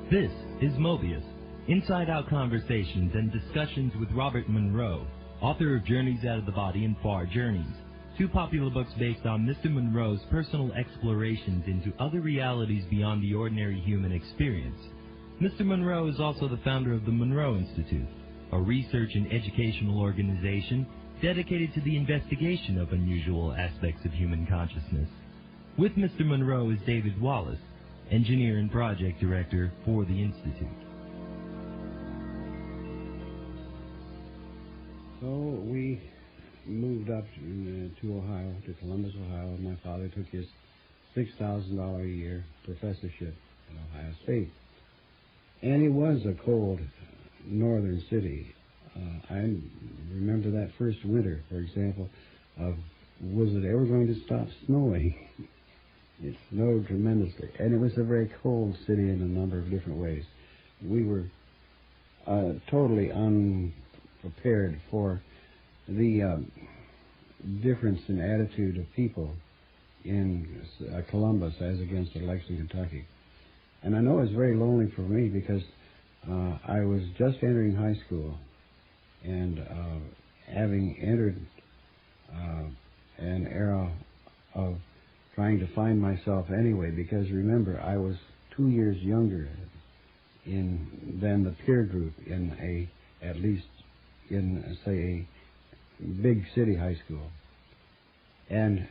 This is Mobius, inside-out conversations and discussions with Robert Monroe, author of Journeys Out of the Body and Far Journeys, two popular books based on Mr. Monroe's personal explorations into other realities beyond the ordinary human experience. Mr. Monroe is also the founder of the Monroe Institute, a research and educational organization dedicated to the investigation of unusual aspects of human consciousness. With Mr. Monroe is David Wallace, engineer and project director for the Institute. So we moved up to Ohio, to Columbus, Ohio. My father took his $6,000 a year professorship at Ohio State. And it was a cold northern city. I remember that first winter, for example, was it ever going to stop snowing? It snowed tremendously, and it was a very cold city in a number of different ways. We were totally unprepared for the difference in attitude of people in Columbus as against Lexington, Kentucky. And I know it was very lonely for me because I was just entering high school and having entered an era of trying to find myself anyway, because remember, I was 2 years younger than the peer group at least in, say, a big city high school. And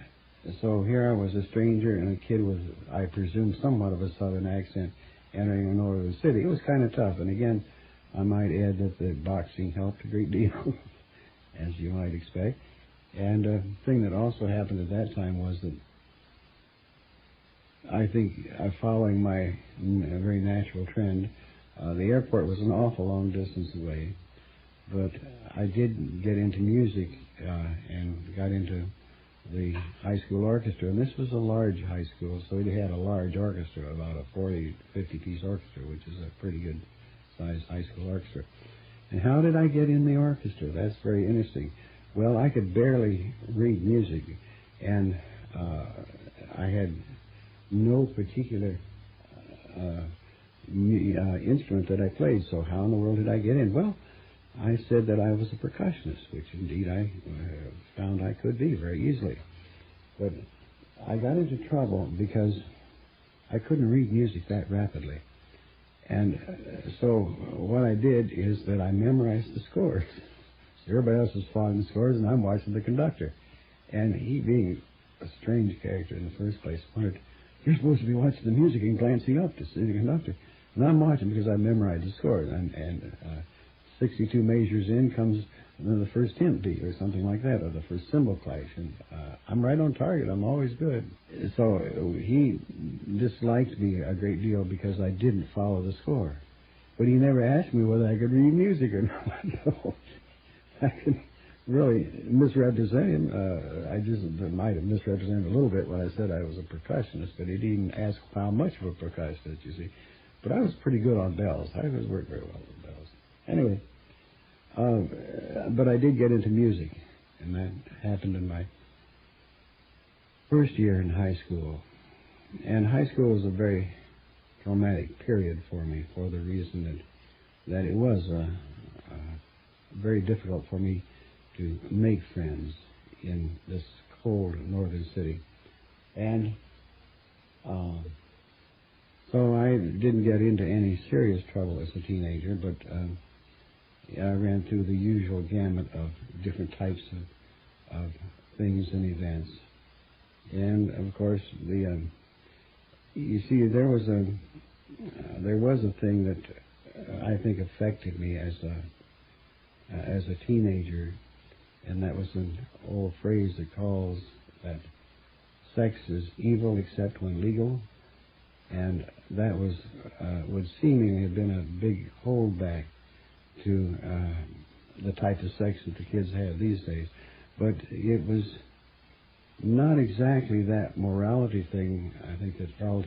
so here I was, a stranger, and a kid with, I presume, somewhat of a southern accent, entering a northern city. It was kind of tough, and again, I might add that the boxing helped a great deal, as you might expect. And a thing that also happened at that time was that I think, following my very natural trend, the airport was an awful long distance away, but I did get into music and got into the high school orchestra, and this was a large high school, so it had a large orchestra, about a 40, 50-piece orchestra, which is a pretty good sized high school orchestra. And how did I get in the orchestra? That's very interesting. Well, I could barely read music, and I had no particular instrument that I played, so how in the world did I get in? Well, I said that I was a percussionist, which indeed I found I could be very easily. But I got into trouble because I couldn't read music that rapidly. And so what I did is that I memorized the scores. Everybody else was following the scores, and I'm watching the conductor. And he, being a strange character in the first place, wondered, you're supposed to be watching the music and glancing up to see the conductor. And I'm watching because I memorized the scores. And 62 measures in comes the first hymn beat or something like that, or the first cymbal clash. And I'm right on target. I'm always good. So he disliked me a great deal because I didn't follow the score. But he never asked me whether I could read music or not. So I could really misrepresent him. I just might have misrepresented him a little bit when I said I was a percussionist, but he didn't ask how much of a percussionist, you see. But I was pretty good on bells. I always worked very well with bells. Anyway, but I did get into music, and that happened in my first year in high school. And high school was a very traumatic period for me for the reason that it was very difficult for me to make friends in this cold northern city. And so I didn't get into any serious trouble as a teenager, but I ran through the usual gamut of different types of things and events. And of course, you see, there was a thing that I think affected me as a teenager, and that was an old phrase that calls that sex is evil except when legal, and that was would seemingly have been a big holdback to the type of sex that the kids have these days. But it was not exactly that morality thing, I think, that held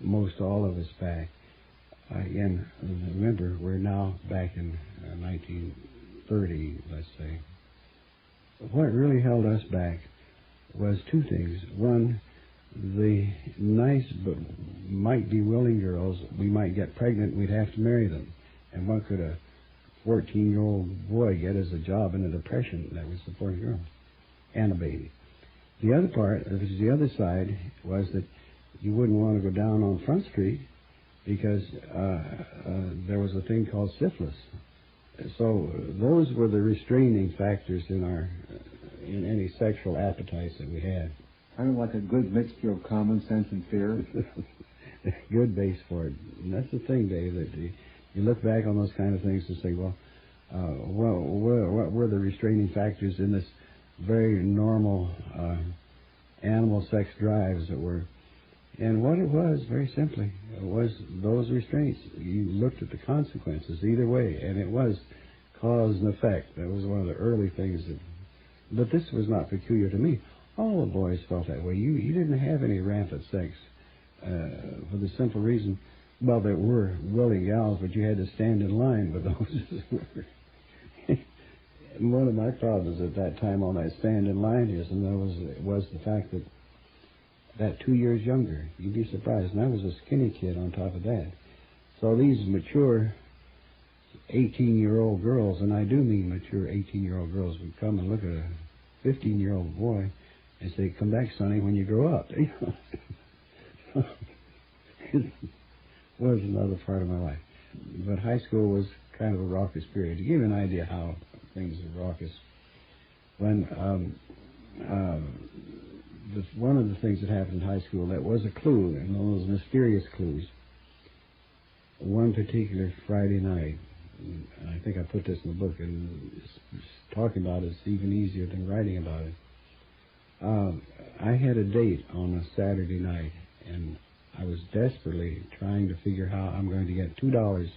most all of us back. Again, remember, we're now back in 1930, let's say. What really held us back was two things. One, the nice but might be willing girls. We might get pregnant. We'd have to marry them. And what could a 14-year-old boy get as a job in a depression that would support a girl and a baby? The other part, the other side, was that you wouldn't want to go down on Front Street because there was a thing called syphilis. So those were the restraining factors in any sexual appetites that we had. Kind of like a good mixture of common sense and fear. Good base for it. And that's the thing, Dave, that you look back on those kind of things and say, well, what were the restraining factors in this very normal animal sex drives that were... And what it was, very simply, it was those restraints. You looked at the consequences either way, and it was cause and effect. That was one of the early things that... But this was not peculiar to me. All the boys felt that way. You didn't have any rampant sex for the simple reason, well, there were willing gals, but you had to stand in line with those. One of my problems at that time on that stand in line was the fact that 2 years younger, you'd be surprised, and I was a skinny kid on top of that. So these mature 18-year-old girls, and I do mean mature 18-year-old girls, would come and look at a 15-year-old boy and say, "Come back, Sonny, when you grow up." It was another part of my life. But high school was kind of a raucous period. To give you an idea how things are raucous, when one of the things that happened in high school that was a clue, and those mysterious clues, one particular Friday night, and I think I put this in the book, and talking about it's even easier than writing about it. I had a date on a Saturday night, and I was desperately trying to figure how I'm going to get $2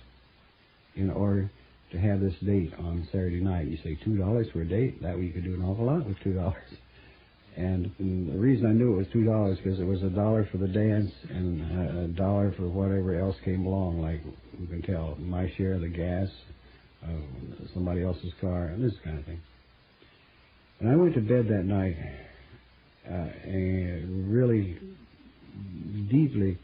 in order to have this date on Saturday night. You say $2 for a date? That way you could do an awful lot with $2. And the reason I knew it was $2 because it was $1 for the dance and $1 for whatever else came along, like you can tell, my share of the gas, somebody else's car, and this kind of thing. And I went to bed that night and really deeply,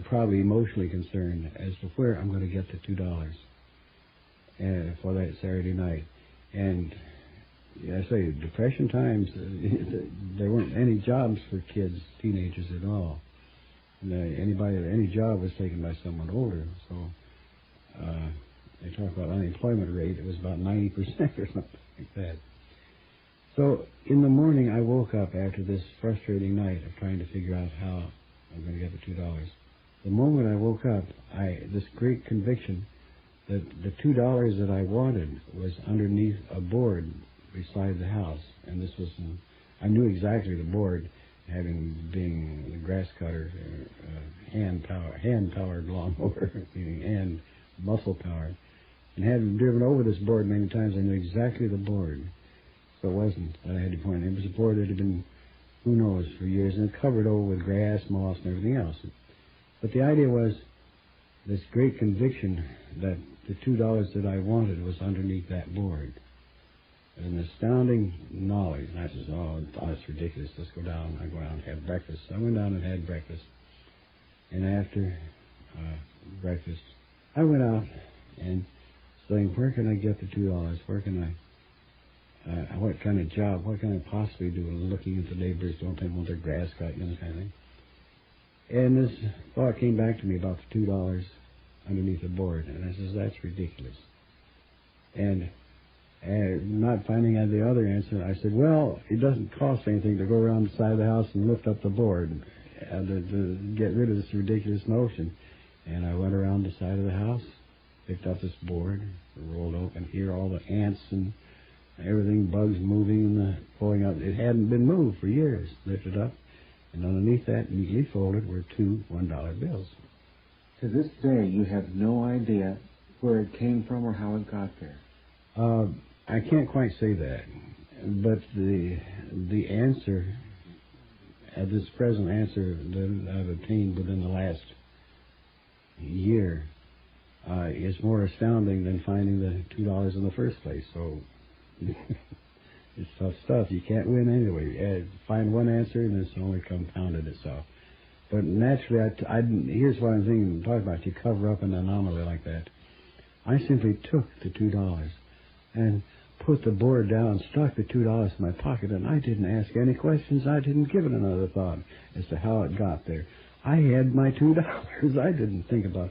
probably emotionally concerned as to where I'm going to get the $2 for that Saturday night. And I say, Depression times, there weren't any jobs for kids, teenagers at all. And any job was taken by someone older. So they talk about unemployment rate. It was about 90% or something like that. So in the morning, I woke up after this frustrating night of trying to figure out how I'm going to get the $2. The moment I woke up, this great conviction that the $2 that I wanted was underneath a board beside the house, and this was, I knew exactly the board, being the grass cutter, hand-powered lawnmower, meaning hand muscle power, and having driven over this board many times, I knew exactly the board. So it wasn't that I had to point. It was a board that had been, who knows, for years, and covered over with grass, moss, and everything else. But the idea was this great conviction that the $2 that I wanted was underneath that board. An astounding knowledge. And I said, oh, that's ridiculous. Let's go down. I go down and have breakfast. I went down and had breakfast. And after breakfast, I went out and saying, where can I get the $2? Where can I, what kind of job, what can I possibly do? Looking at the neighbors, don't they want their grass cut, you know, kind of thing. And this thought came back to me about the $2 underneath the board. And I says, that's ridiculous. And not finding out the other answer, I said, well, it doesn't cost anything to go around the side of the house and lift up the board to get rid of this ridiculous notion. And I went around the side of the house, picked up this board, rolled open, hear all the ants and everything, bugs moving and pulling up. It hadn't been moved for years. Lifted up, and underneath that, neatly folded, were two $1 bills. To this day, you have no idea where it came from or how it got there. I can't quite say that, but the answer, this present answer that I've obtained within the last year, is more astounding than finding the $2 in the first place. So it's tough stuff. You can't win anyway. Find one answer and it's only compounded itself. But naturally, here's what I'm thinking, talking about, you cover up an anomaly like that. I simply took the $2 and put the board down, stuck the $2 in my pocket, and I didn't ask any questions. I didn't give it another thought as to how it got there. I had my $2. I didn't think about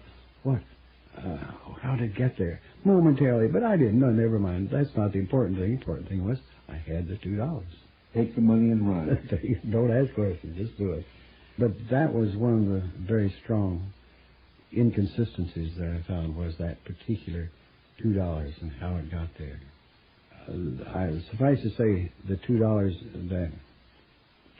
how did it get there momentarily, but I didn't. No, never mind. That's not the important thing. The important thing was I had the $2. Take the money and run. Don't ask questions. Just do it. But that was one of the very strong inconsistencies that I found, was that particular $2 and how it got there. Suffice to say, the $2 that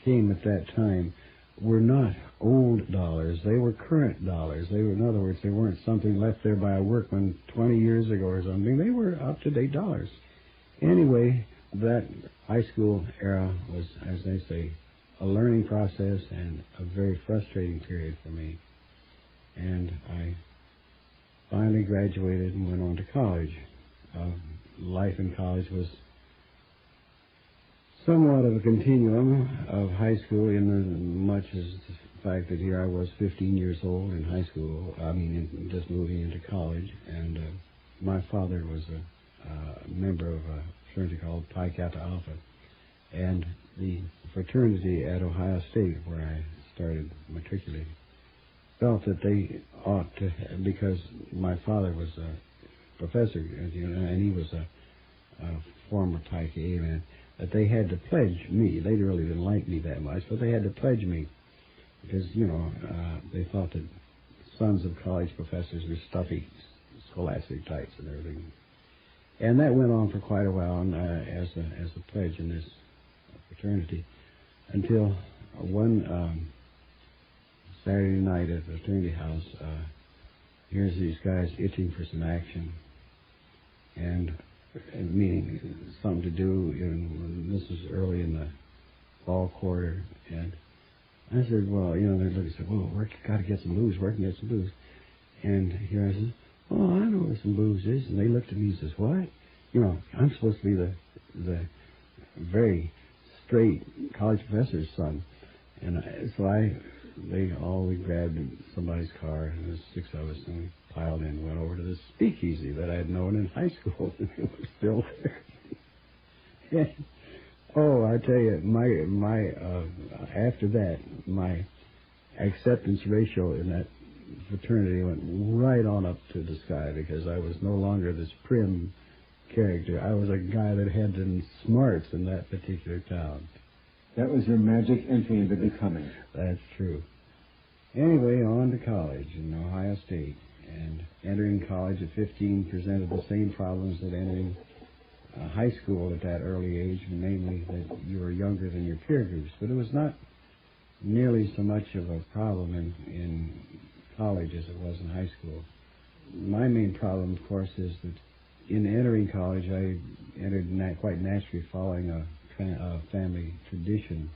came at that time were not old dollars. They were current dollars. They were, in other words, they weren't something left there by a workman 20 years ago or something. They were up-to-date dollars. Anyway, that high school era was, as they say, a learning process and a very frustrating period for me. And I finally graduated and went on to college. Life in college was somewhat of a continuum of high school, in as much as the fact that here I was 15 years old in high school, just moving into college, and my father was a member of a fraternity called Pi Kappa Alpha, and the fraternity at Ohio State, where I started matriculating, felt that they ought to, because my father was a professor, and he was a former Pi Kappa man, that they had to pledge me. They really didn't like me that much, but they had to pledge me because, they thought that sons of college professors were stuffy, scholastic types and everything. And that went on for quite a while as a pledge in this fraternity, until one Saturday night at the fraternity house, here's these guys itching for some action, and meaning something to do. This was early in the fall quarter, and I said, well, they looked and said, well, we got to get some booze. Where can we get some booze? And here I said, oh, I know where some booze is. And they looked at me and says, what? I'm supposed to be the very straight college professor's son. And we grabbed somebody's car, and there was 6 of us, and we piled in and went over to the speakeasy that I had known in high school. It was still there. I tell you, after that, my acceptance ratio in that fraternity went right on up to the sky, because I was no longer this prim character. I was a guy that had the smarts in that particular town. That was your magic entry into becoming. That's true. Anyway, on to college in Ohio State. And entering college at 15 presented the same problems that entering high school at that early age, namely that you were younger than your peer groups. But it was not nearly so much of a problem in college as it was in high school. My main problem, of course, is that in entering college, I entered quite naturally following a family tradition.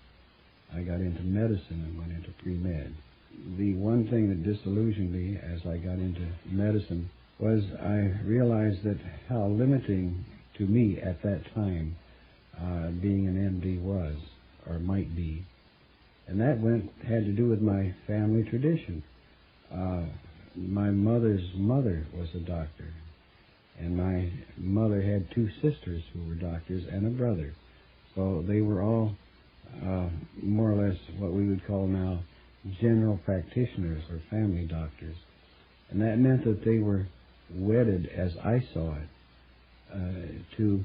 I got into medicine and went into pre-med. The one thing that disillusioned me as I got into medicine was I realized that how limiting to me at that time being an MD was, or might be. And that had to do with my family tradition. My mother's mother was a doctor, and my mother had 2 sisters who were doctors and a brother. So they were all more or less what we would call now general practitioners or family doctors. And that meant that they were wedded, as I saw it, to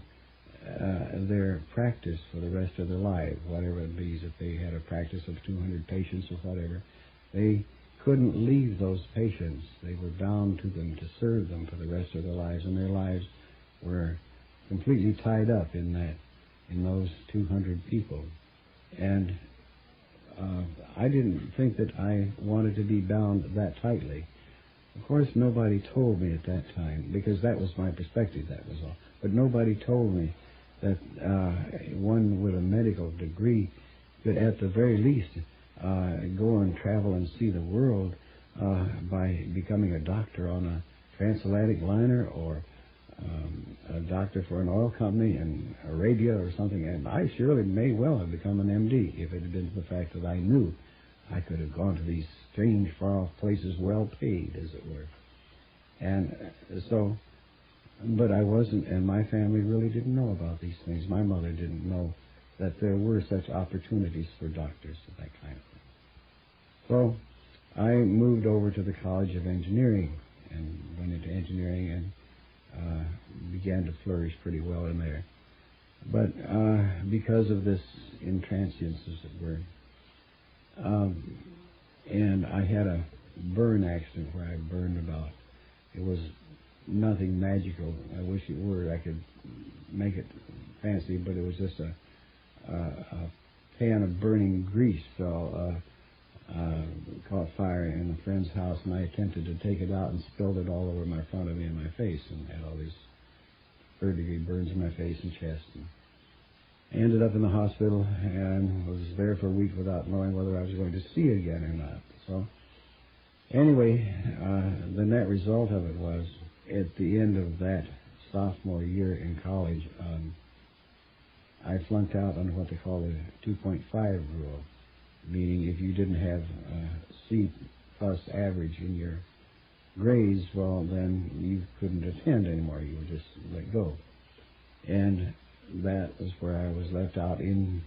their practice for the rest of their lives, whatever it be. If they had a practice of 200 patients or whatever, they couldn't leave those patients. They were bound to them to serve them for the rest of their lives, and their lives were completely tied up in those 200 people. And I didn't think that I wanted to be bound that tightly. Of course, nobody told me at that time, because that was my perspective, that was all. But nobody told me that one with a medical degree could, at the very least, go and travel and see the world by becoming a doctor on a transatlantic liner, or a doctor for an oil company in Arabia or something. And I surely may well have become an MD if it had been for the fact that I knew I could have gone to these strange, far-off places, well paid, as it were. And so, but I wasn't, and my family really didn't know about these things. My mother didn't know that there were such opportunities for doctors and that kind of thing. So I moved over to the College of Engineering and went into engineering and began to flourish pretty well in there. But because of this intransience, as it were, and I had a burn accident where I burned about. It was nothing magical. I wish it were. I could make it fancy, but it was just a pan of burning grease caught fire in a friend's house, and I attempted to take it out and spilled it all over my front of me and my face, and had all these third-degree burns in my face and chest. And I ended up in the hospital and was there for a week without knowing whether I was going to see again or not. So anyway, the net result of it was, at the end of that sophomore year in college, I flunked out on what they call the 2.5 rule, meaning if you didn't have C plus average in your grades, well, then you couldn't attend anymore. You were just let go. And that was where I was left out in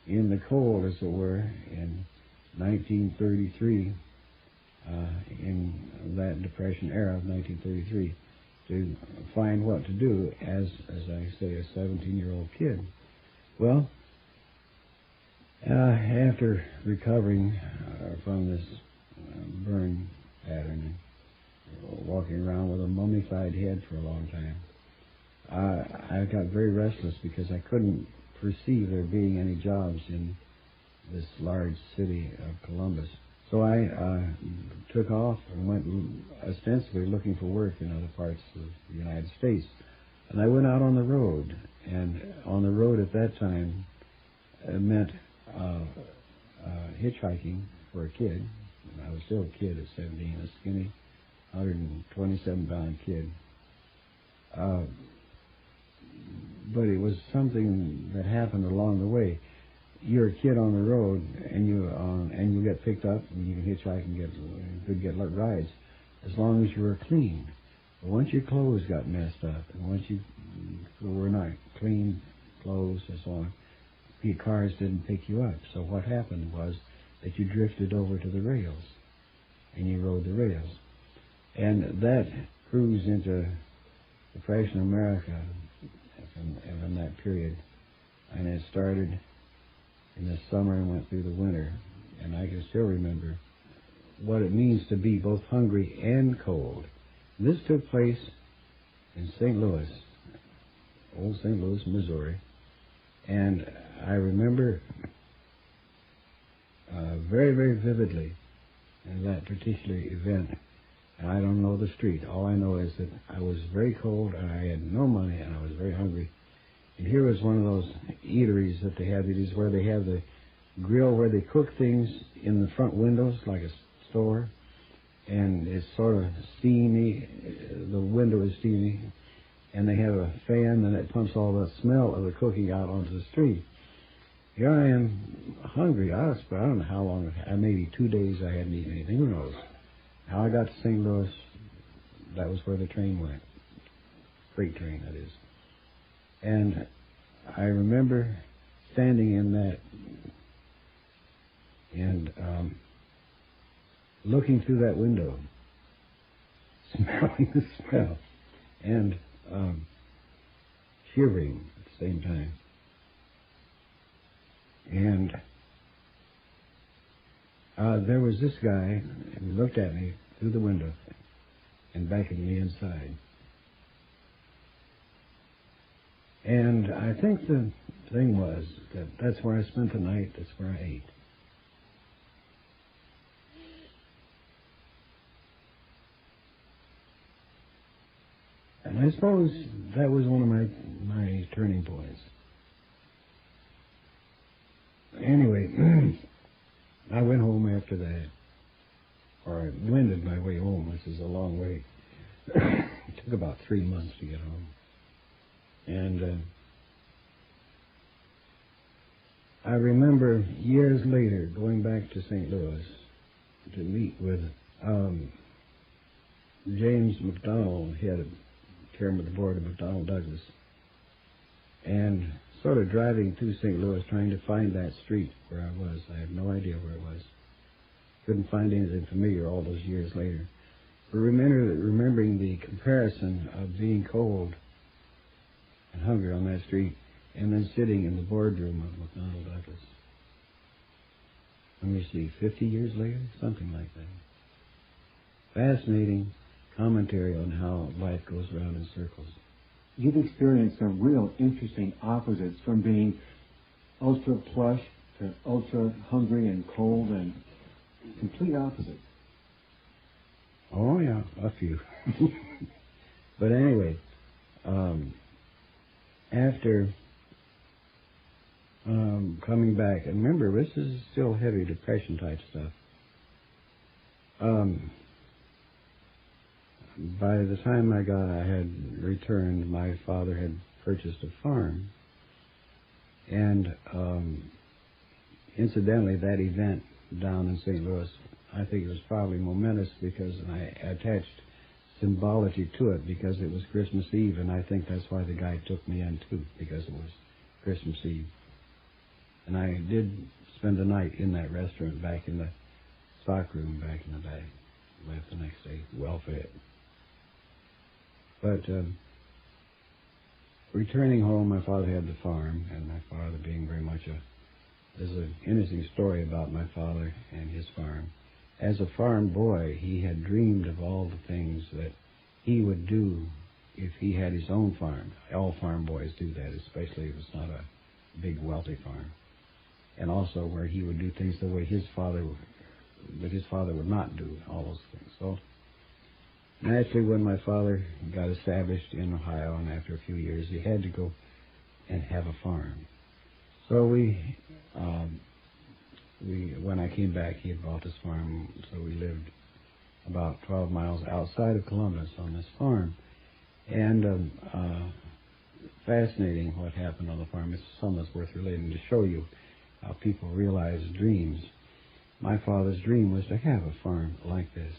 the cold, as it were, in 1933, in that Depression era of 1933, to find what to do as I say, a 17-year-old kid. Well, after recovering from this burn pattern, walking around with a mummified head for a long time, I got very restless because I couldn't perceive there being any jobs in this large city of Columbus. So I took off and went ostensibly looking for work in other parts of the United States. And I went out on the road. And on the road at that time meant hitchhiking for a kid. And I was still a kid at 17, a skinny, 127-pound kid. But it was something that happened along the way. You're a kid on the road, and you get picked up, and you can hitchhike and get rides, as long as you were clean. But once your clothes got messed up, and once you were not clean clothes and so on, the cars didn't pick you up. So what happened was that you drifted over to the rails, and you rode the rails. And that cruise into Depression America from that period, and it started in the summer and went through the winter. And I can still remember what it means to be both hungry and cold. And this took place in St. Louis, old St. Louis, Missouri. And I remember very, very vividly that particular event. And I don't know the street. All I know is that I was very cold, and I had no money, and I was very hungry. And here was one of those eateries that they have. It is where they have the grill where they cook things in the front windows, like a store. And it's sort of steamy. The window is steamy. And they have a fan, and it pumps all the smell of the cooking out onto the street. Here I am, hungry. I don't know how long. Maybe 2 days I hadn't eaten anything. Who knows? How I got to St. Louis, that was where the train went. Freight train, that is. And I remember standing in that and looking through that window, smelling the smell, and shivering at the same time. And there was this guy who looked at me through the window and beckoned me inside. And I think the thing was that that's where I spent the night, that's where I ate. And I suppose that was one of my turning points. Anyway, I went home after that, or I wended my way home, which is a long way. It took about 3 months to get home. And I remember years later going back to St. Louis to meet with James McDonald. He had a chairman of the board of McDonnell Douglas, and sort of driving through St. Louis trying to find that street where I was. I had no idea where it was. Couldn't find anything familiar all those years later. But remembering the comparison of being cold and hungry on that street and then sitting in the boardroom of McDonnell Douglas. Let me see, 50 years later? Something like that. Fascinating commentary on how life goes around in circles. You've experienced some real interesting opposites, from being ultra plush to ultra hungry and cold, and complete opposites. Oh, yeah, a few. But anyway, after coming back, and remember, this is still heavy depression type stuff. By the time I had returned, my father had purchased a farm, and incidentally, that event down in St. Louis, I think it was probably momentous because I attached symbology to it because it was Christmas Eve, and I think that's why the guy took me in too, because it was Christmas Eve. And I did spend the night in that restaurant back in the stock room back in the back. Left the next day, well fed. But returning home, my father had the farm, and my father being very much there's an interesting story about my father and his farm. As a farm boy, he had dreamed of all the things that he would do if he had his own farm. All farm boys do that, especially if it's not a big, wealthy farm. And also where he would do things the way his father would not do, all those things. So naturally, when my father got established in Ohio, and after a few years, he had to go and have a farm. So when I came back, he had bought this farm, so we lived about 12 miles outside of Columbus on this farm. And fascinating what happened on the farm. It's something that's worth relating to show you how people realize dreams. My father's dream was to have a farm like this.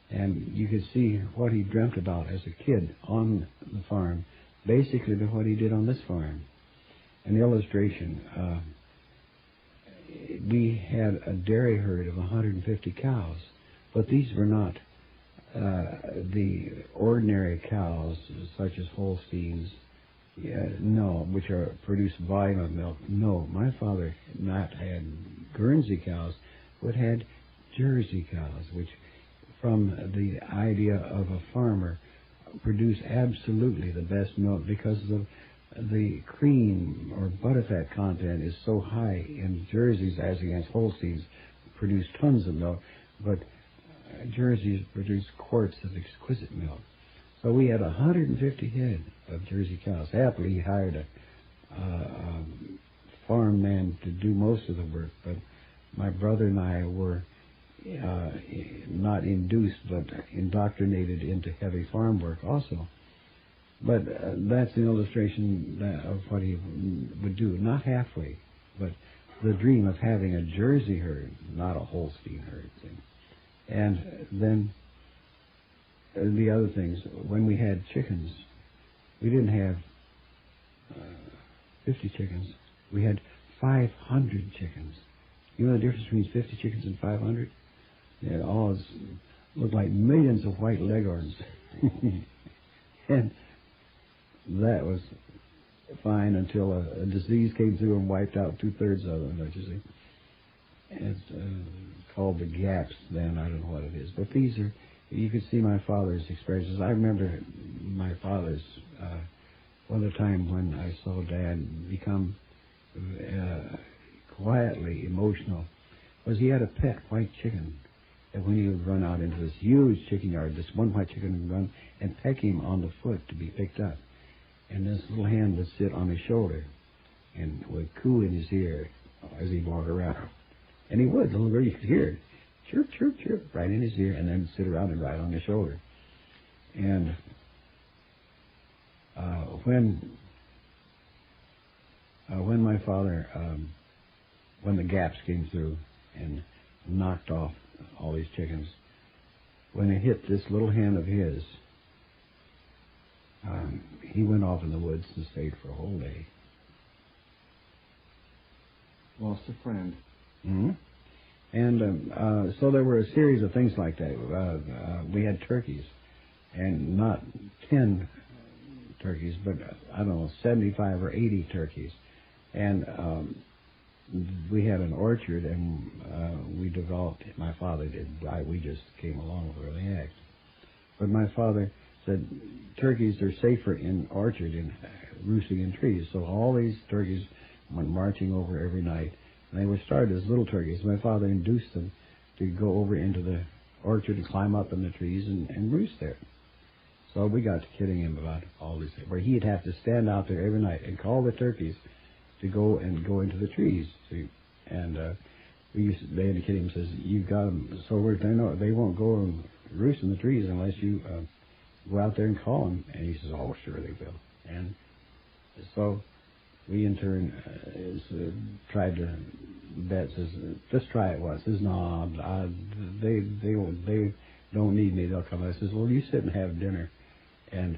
And you could see what he dreamt about as a kid on the farm, basically to what he did on this farm. An illustration, we had a dairy herd of 150 cows, but these were not the ordinary cows, such as Holsteins, which produce volume of milk. No, my father not had Guernsey cows, but had Jersey cows, which, from the idea of a farmer, produce absolutely the best milk because the cream or butterfat content is so high in Jerseys as against Holsteins, produce tons of milk, but Jerseys produce quarts of exquisite milk. So we had 150 head of Jersey cows. Happily, he hired a farm man to do most of the work, but my brother and I were not induced, but indoctrinated into heavy farm work also. But that's an illustration of what he would do, not halfway, but the dream of having a Jersey herd, not a Holstein herd thing. And then the other things, when we had chickens, we didn't have 50 chickens. We had 500 chickens. You know the difference between 50 chickens and 500? It all looked like millions of white leghorns. And that was fine until a disease came through and wiped out 2/3 of them, don't you see? It's called the gaps then, I don't know what it is. But these are, you could see my father's experiences. I remember my father's, one of the time when I saw Dad become quietly emotional, was he had a pet white chicken. And when he would run out into this huge chicken yard, this one white chicken would run and peck him on the foot to be picked up. And this little hand would sit on his shoulder and would coo in his ear as he'd walk around. And he would, little girl, you could hear it. Chirp, chirp, chirp, right in his ear, and then sit around and ride on his shoulder. And when my father when the gaps came through and knocked off all these chickens. When it hit this little hen of his, he went off in the woods and stayed for a whole day. Lost a friend. Mm-hmm. And so there were a series of things like that. We had turkeys, and not 10 turkeys, but I don't know, 75 or 80 turkeys. And we had an orchard, and we developed, my father did, we just came along with early acts. But my father said turkeys are safer in orchard and roosting in trees. So all these turkeys went marching over every night. And they were started as little turkeys. My father induced them to go over into the orchard and climb up in the trees and roost there. So we got to kidding him about all this, where he'd have to stand out there every night and call the turkeys to go into the trees. See? And they had to kid him, says, "You got them, so they won't go and roost in the trees unless you go out there and call them." And he says, "Oh, sure they will." And so we in turn tried to bet, says, "Just try it once." Says, "No, they don't need me. They'll come." I says, "Well, you sit and have dinner, and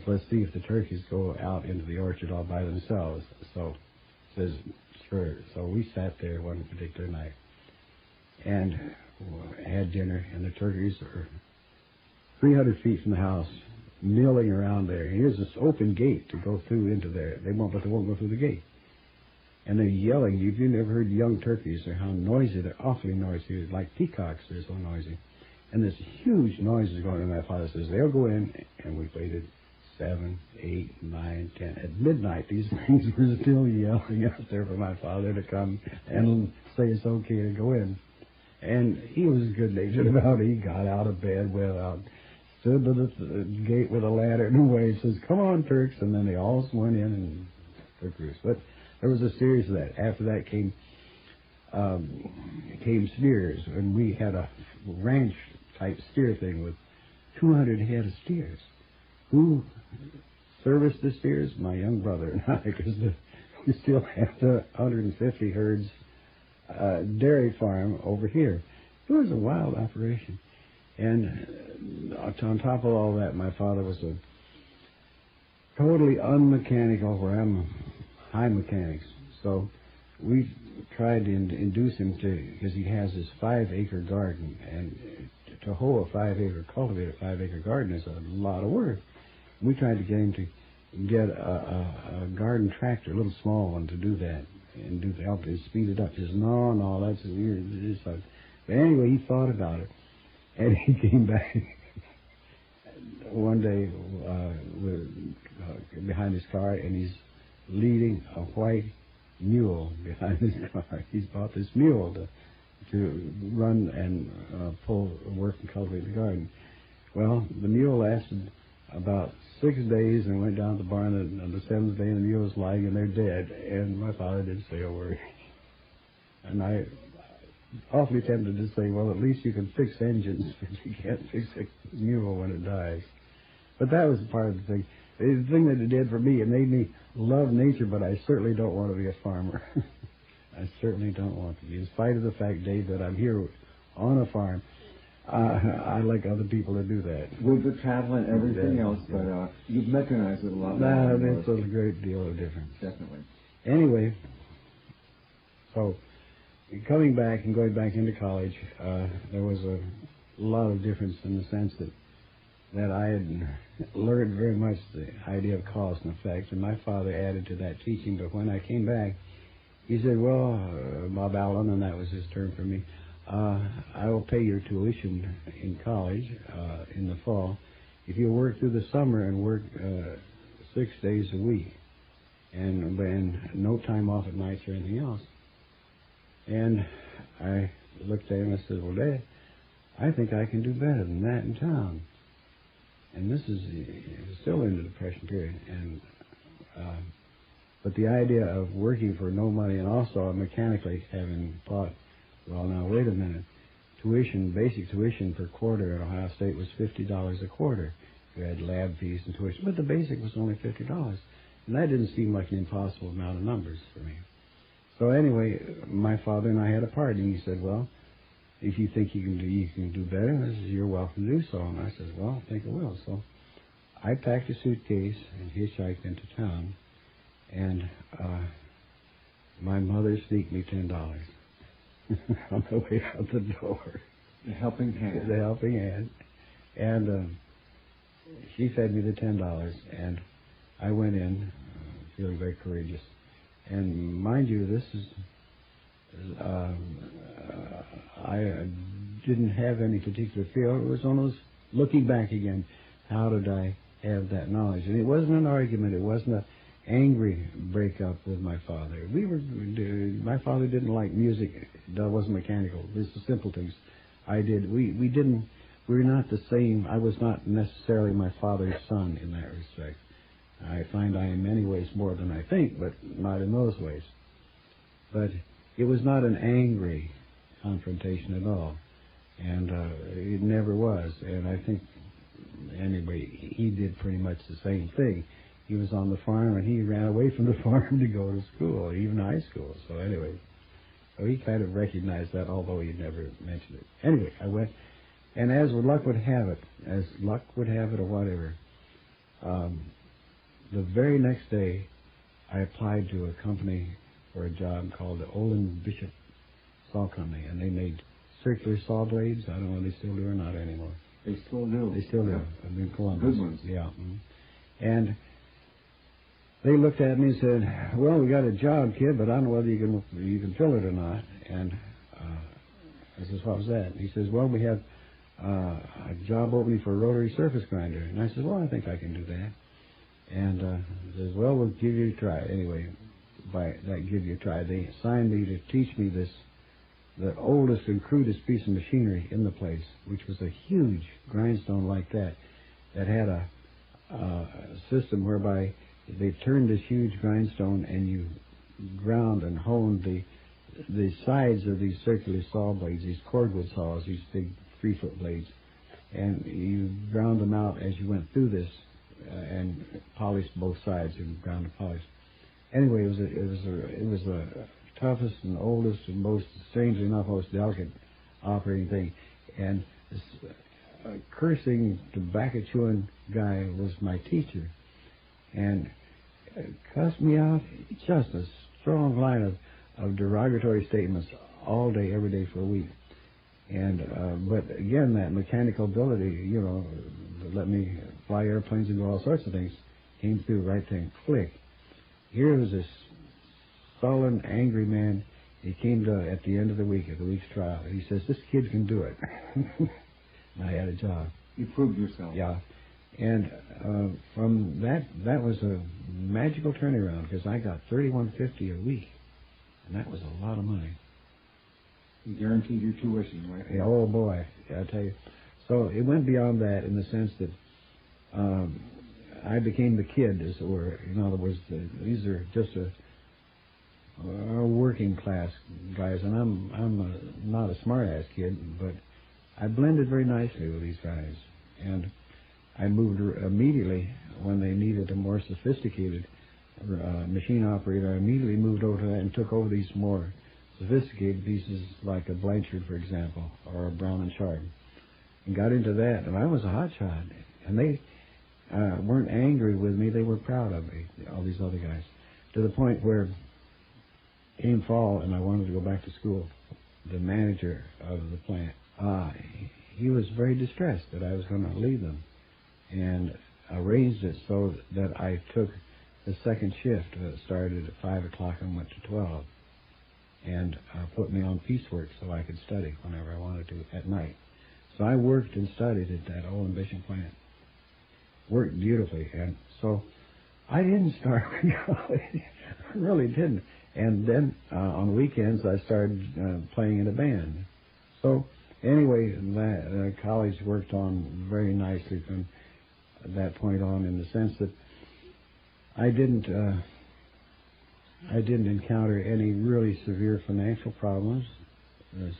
let's see if the turkeys go out into the orchard all by themselves." So says, "Sure." So we sat there one particular night and had dinner, and the turkeys are 300 feet from the house, milling around there. Here's this open gate to go through into there. They won't go through the gate. And they're yelling. You've never heard young turkeys, or how noisy. They're awfully noisy. Like peacocks, they're so noisy. And this huge noise is going on. My father says, they'll go in, and we waited 7, 8, 9, 10. At midnight, these things were still yelling out there for my father to come and say it's okay to go in. And he was good-natured about it. He got out of bed, went out, stood to the gate with a lantern and waved, says, "Come on, Turks." And then they all went in and took roost. But there was a series of that. After that came steers, and we had a ranch-type steer thing with 200 head of steers. Who serviced the steers? My young brother and I, because we still have the 150 herds dairy farm over here. It was a wild operation. And on top of all that, my father was a totally unmechanical, where I'm high mechanics. So we tried to induce him to, because he has this 5-acre garden, and to hoe cultivate a 5-acre garden is a lot of work. We tried to get him to get a garden tractor, a little small one, to do that, and help to speed it up. He says, no, that's weird. But anyway, he thought about it, and he came back one day behind his car, and he's leading a white mule behind his car. He's bought this mule to run and work and cultivate the garden. Well, the mule lasted about 6 days and went down to the barn on the 7th day, and the mule was lying in there dead, and my father didn't say a word. And I awfully tempted to say, well, at least you can fix engines, but you can't fix a mule when it dies. But that was part of the thing. The thing that it did for me, it made me love nature, but I certainly don't want to be a farmer. I certainly don't want to be. In spite of the fact, Dave, that I'm here on a farm, I like other people to do that. With the travel and everything else, but you've mechanized it a lot more. It's a great deal of difference. Definitely. Anyway, so coming back and going back into college, there was a lot of difference in the sense that I had learned very much the idea of cause and effect, and my father added to that teaching. But when I came back, he said, well, Bob Allen, and that was his term for me, I will pay your tuition in college in the fall if you work through the summer and work 6 days a week, and no time off at nights or anything else. And I looked at him and I said, well, Dad, I think I can do better than that in town. And this is still in the Depression period. And but the idea of working for no money, and also mechanically having thought, well, now, wait a minute. Basic tuition per quarter at Ohio State was $50 a quarter. You had lab fees and tuition, but the basic was only $50. And that didn't seem like an impossible amount of numbers for me. So anyway, my father and I had a party. He said, well, if you think you can do better, you're welcome to do so. And I said, well, I think I will. So I packed a suitcase and hitchhiked into town, and my mother sneaked me $10 on the way out the door. The helping hand. The helping hand. And she fed me the $10, and I went in feeling very courageous. And mind you, this is, I didn't have any particular fear. It was one of those, looking back again, how did I have that knowledge? And it wasn't an argument. It wasn't an angry breakup with my father. My father didn't like music. That wasn't mechanical. This is simple things. I did. We were not the same. I was not necessarily my father's son in that respect. I find I in many ways more than I think, but not in those ways. But it was not an angry confrontation at all, and it never was. And I think, anyway, he did pretty much the same thing. He was on the farm, and he ran away from the farm to go to school, even high school. So anyway, so he kind of recognized that, although he never mentioned it. Anyway, I went, and as luck would have it, or whatever, the very next day, I applied to a company for a job called the Olin Bishop Saw Company, and they made circular saw blades. I don't know if they still do or not anymore. They still do. They still do. Yeah. In Columbus. Good ones. Yeah. And they looked at me and said, well, we got a job, kid, but I don't know whether you can fill it or not. And I says, what was that? And he says, well, we have a job opening for a rotary surface grinder. And I said, well, I think I can do that. And he says, well, we'll give you a try. Anyway, by that give you a try, they assigned me to teach me the oldest and crudest piece of machinery in the place, which was a huge grindstone like that had a system whereby they turned this huge grindstone and you ground and honed the sides of these circular saw blades, these cordwood saws, these big 3-foot blades, and you ground them out as you went through this and polished both sides and ground and polished. Anyway, it was the toughest and oldest and most, strangely enough, most delicate operating thing. And this cursing, tobacco-chewing guy was my teacher, and cussed me out just a strong line of derogatory statements all day, every day for a week. And but again, that mechanical ability, let me fly airplanes and do all sorts of things, came through right there. Click. Here was this sullen, angry man. He came to at the end of the week's trial. He says, "This kid can do it." And I had a job. You proved yourself. Yeah. And from that was a magical turnaround, because I got $31.50 a week, and that was a lot of money. You guaranteed your tuition, right? Yeah, oh boy, I tell you. So it went beyond that in the sense that I became the kid, as it were. In other words, these are just a working class guys, and I'm not a smart ass kid, but I blended very nicely with these guys, and I moved immediately when they needed a more sophisticated machine operator. I immediately moved over to that and took over these more sophisticated pieces, like a Blanchard, for example, or a Brown and Sharp, and got into that. And I was a hot shot, and they weren't angry with me; they were proud of me. All these other guys, to the point where came fall, and I wanted to go back to school. The manager of the plant, he was very distressed that I was going to leave them, and arranged it so that I took the second shift that started at 5 o'clock and went to 12, and put me on piecework so I could study whenever I wanted to at night. So I worked and studied at that old ambition plant. Worked beautifully, and so I didn't start with college. I really didn't. And then on weekends I started playing in a band. So anyway, college worked on very nicely from that point on, in the sense that I didn't encounter any really severe financial problems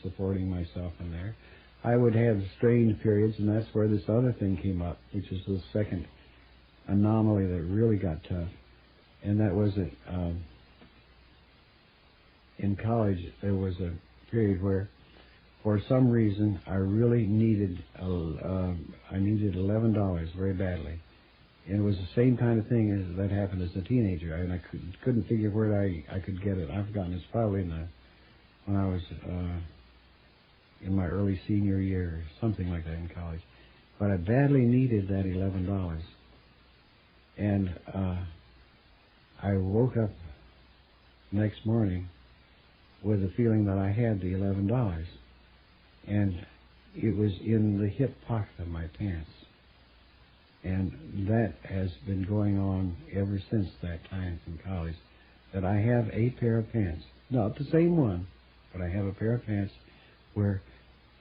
supporting myself in there. I would have strained periods, and that's where this other thing came up, which is the second anomaly that really got tough, and that was that in college there was a period where, for some reason, I really needed $11 very badly, and it was the same kind of thing as that happened as a teenager. And I couldn't figure where I could get it. I've forgotten. It's probably when I was in my early senior year or something like that in college. But I badly needed that $11, and I woke up next morning with the feeling that I had the $11, and it was in the hip pocket of my pants. And that has been going on ever since that time in college, that I have a pair of pants. Not the same one, but I have a pair of pants where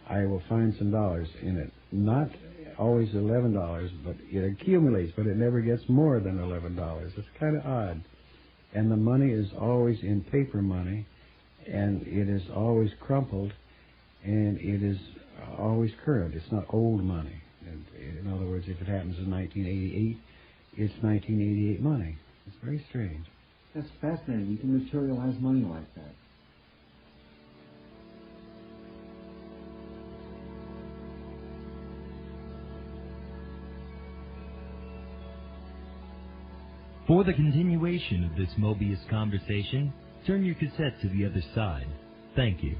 I will find some dollars in it. Not always $11, but it accumulates, but it never gets more than $11. It's kind of odd. And the money is always in paper money, and it is always crumpled, and it is always current. It's not old money. In other words, if it happens in 1988, it's 1988 money. It's very strange. That's fascinating. You can materialize money like that. For the continuation of this Mobius conversation, turn your cassette to the other side. Thank you.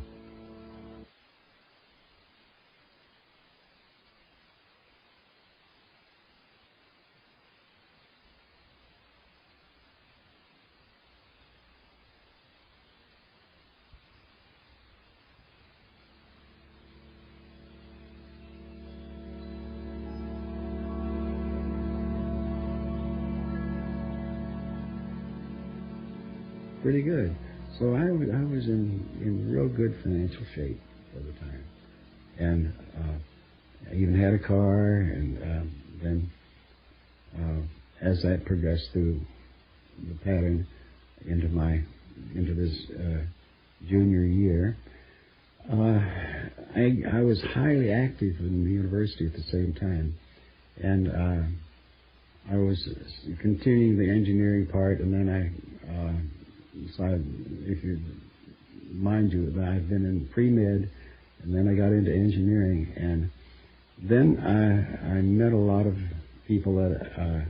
Pretty good. So I was in real good financial shape for the time, and I even had a car. And then, as that progressed through the pattern into this junior year, I was highly active in the university at the same time, and I was continuing the engineering part, and then mind you, that I've been in pre-med, and then I got into engineering, and then I met a lot of people that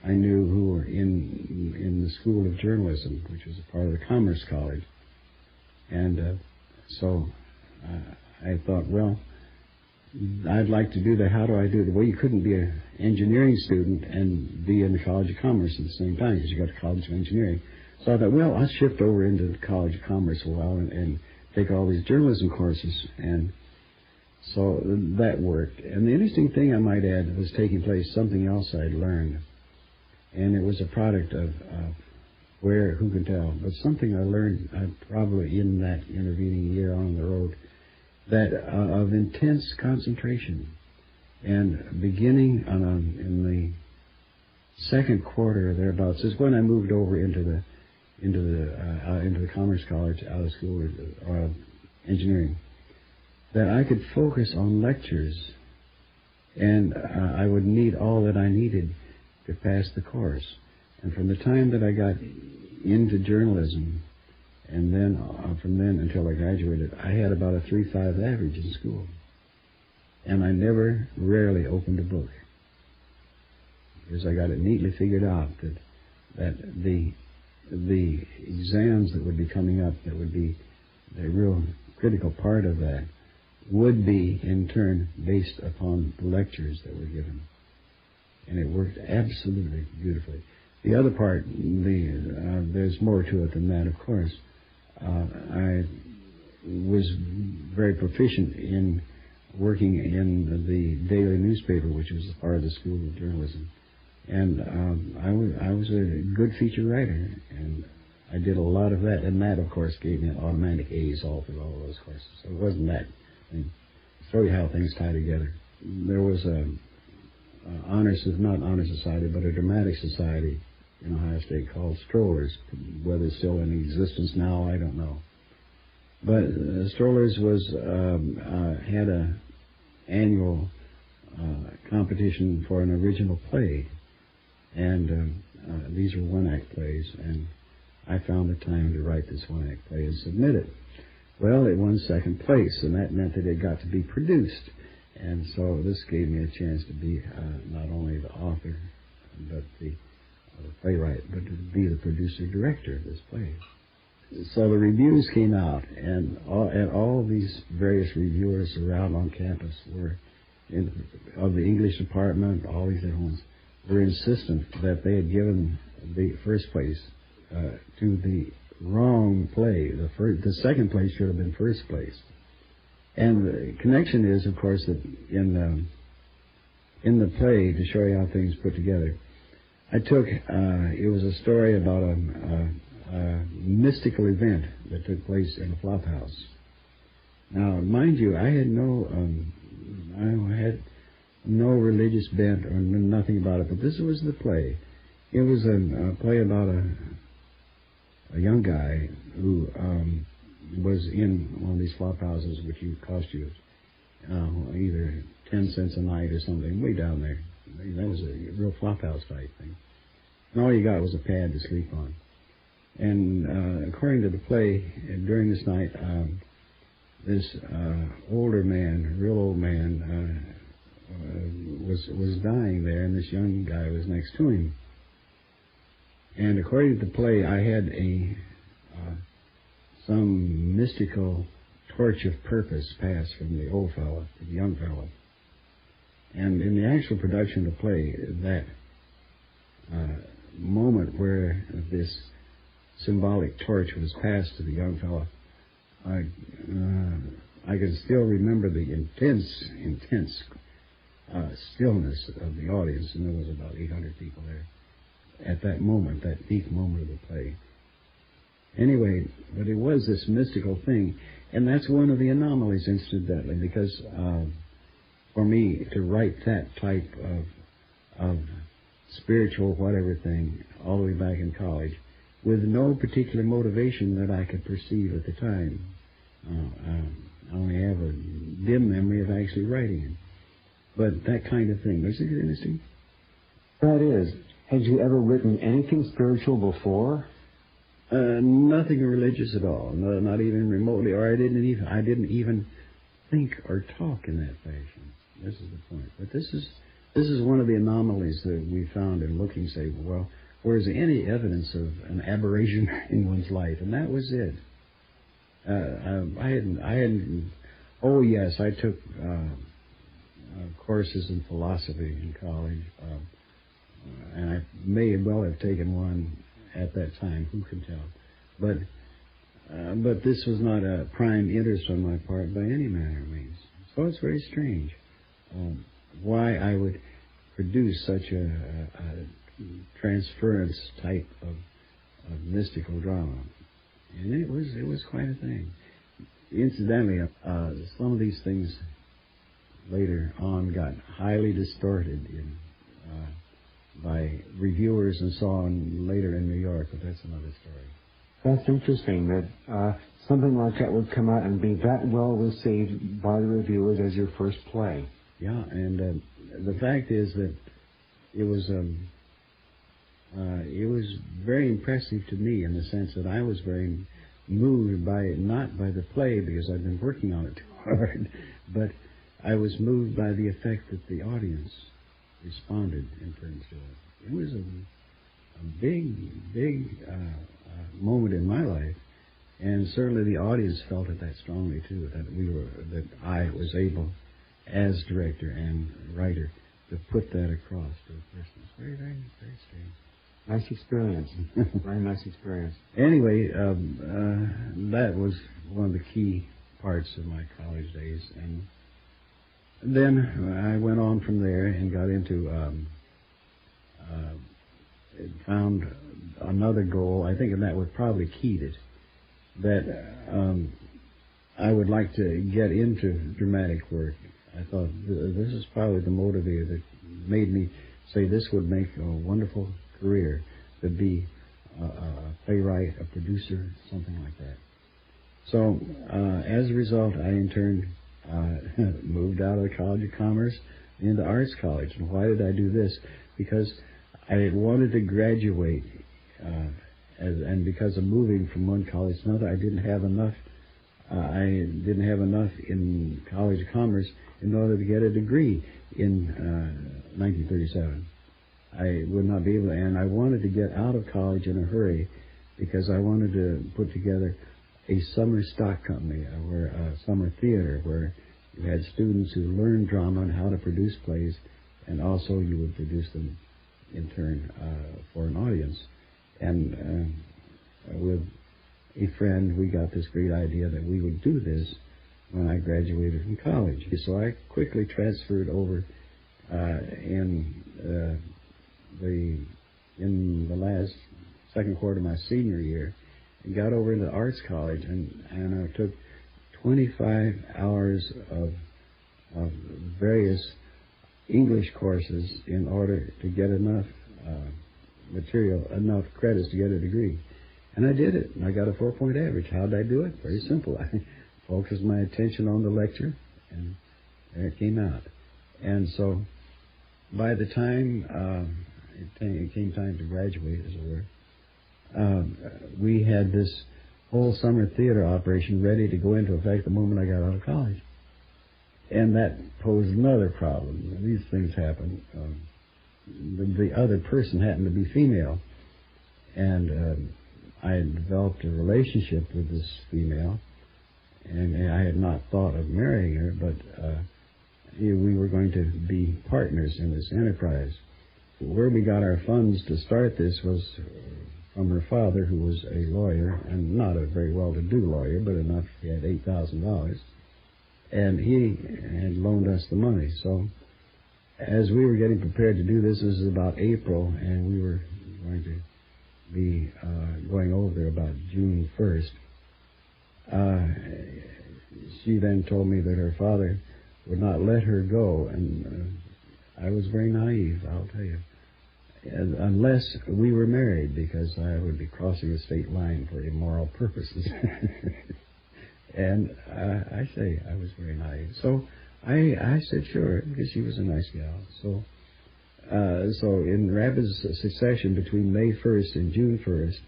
I knew who were in the School of Journalism, which was a part of the Commerce College, and so I thought, well, I'd like to do that. How do I do it? Well, you couldn't be an engineering student and be in the College of Commerce at the same time, because you got the College of Engineering. So I thought, well, I'll shift over into the College of Commerce a while and take all these journalism courses. And so that worked. And the interesting thing I might add was taking place, something else I'd learned. And it was a product of who can tell, but something I learned probably in that intervening year on the road, that of intense concentration. And beginning in the second quarter or thereabouts is when I moved over into the Commerce College, out of school or engineering, that I could focus on lectures, and I would need all that I needed to pass the course. And from the time that I got into journalism, and then from then until I graduated, I had about a 3.5 average in school, and I rarely opened a book, because I got it neatly figured out that the exams that would be coming up, that would be the real critical part of that, would be in turn based upon the lectures that were given. And it worked absolutely beautifully. The other part, there's more to it than that, of course. I was very proficient in working in the daily newspaper, which was a part of the School of Journalism. And I was a good feature writer, and I did a lot of that. And that, of course, gave me automatic A's all through all of those courses. So it wasn't that thing. Show you how things tie together. There was not honor society, but a dramatic society in Ohio State called Strollers. Whether it's still in existence now, I don't know. But Strollers had a annual competition for an original play. And these were one-act plays, and I found the time to write this one-act play and submit it. Well, it won second place, and that meant that it got to be produced. And so this gave me a chance to be not only the author, but the playwright, but to be the producer-director of this play. So the reviews came out, and all these various reviewers around on campus were, of the English department, all these different ones, were insistent that they had given the first place to the wrong play. The second place should have been first place. And the connection is, of course, that in the play, to show you how things put together, I took, it was a story about a mystical event that took place in a flop house. Now, mind you, I had no religious bent or nothing about it, but this was the play. It was a play about a young guy who was in one of these flop houses, which cost you either 10 cents a night or something, way down there. That was a real flop house type thing. And all you got was a pad to sleep on. And according to the play, during this night, this older man, real old man, was dying there, and this young guy was next to him. And according to the play, I had some mystical torch of purpose passed from the old fellow to the young fellow. And in the actual production of the play, that moment where this symbolic torch was passed to the young fellow, I can still remember the intense stillness of the audience, and there was about 800 people there at that moment, that peak moment of the play. Anyway, but it was this mystical thing, and that's one of the anomalies, incidentally, because for me to write that type of spiritual whatever thing all the way back in college with no particular motivation that I could perceive at the time. I only have a dim memory of actually writing it. But that kind of thing. Isn't it interesting? That is. Had you ever written anything spiritual before? Nothing religious at all. No, not even remotely. Or I didn't even think or talk in that fashion. This is the point. But this is one of the anomalies that we found in looking, say, well, where's any evidence of an aberration in one's life? And that was it. I hadn't. Oh yes, I took courses in philosophy in college, and I may well have taken one at that time. Who can tell? But this was not a prime interest on my part by any manner of means. So it's very strange why I would produce such a transference type of mystical drama. And it was quite a thing. Incidentally, some of these things later on got highly distorted by reviewers and so on later in New York, but that's another story. That's interesting that something like that would come out and be that well received by the reviewers as your first play. Yeah, and the fact is that it was very impressive to me in the sense that I was very moved by it, not by the play because I'd been working on it too hard, but I was moved by the effect that the audience responded in terms of it. It was a big moment in my life, and certainly the audience felt it that strongly too. That I was able, as director and writer, to put that across to a person. It's very, very, very strange. Nice experience. Very nice experience. Anyway, that was one of the key parts of my college days, and then I went on from there and got into found another goal. I think that was probably keyed it, that I would like to get into dramatic work. I thought this is probably the motivator that made me say this would make a wonderful career, to be a playwright, a producer, something like that. So as a result, I in turn moved out of the College of Commerce into Arts College. And why did I do this? Because I wanted to graduate and because of moving from one college to another, I didn't have enough. I didn't have enough in College of Commerce in order to get a degree in 1937. I would not be able to, and I wanted to get out of college in a hurry because I wanted to put together a summer stock company, where a summer theater, where you had students who learned drama and how to produce plays, and also you would produce them in turn for an audience. And with a friend, we got this great idea that we would do this when I graduated from college. So I quickly transferred over in the last second quarter of my senior year, and got over into arts college, and I took 25 hours of various English courses in order to get enough material, enough credits to get a degree. And I did it, and I got a 4-point average. How did I do it? Very simple. I focused my attention on the lecture, and there it came out. And so by the time it came time to graduate, as it were, we had this whole summer theater operation ready to go into effect the moment I got out of college. And that posed another problem. These things happen. The other person happened to be female, and I had developed a relationship with this female, and I had not thought of marrying her, but we were going to be partners in this enterprise. Where we got our funds to start this was from her father, who was a lawyer, and not a very well-to-do lawyer, but enough. He had $8,000, and he had loaned us the money. So as we were getting prepared to do this, this was about April, and we were going to be going over there about June 1st. She then told me that her father would not let her go, and I was very naive, I'll tell you, unless we were married, because I would be crossing a state line for immoral purposes. And I say I was very naive. So I said sure, because she was a nice gal. So in rapid succession between May 1st and June 1st,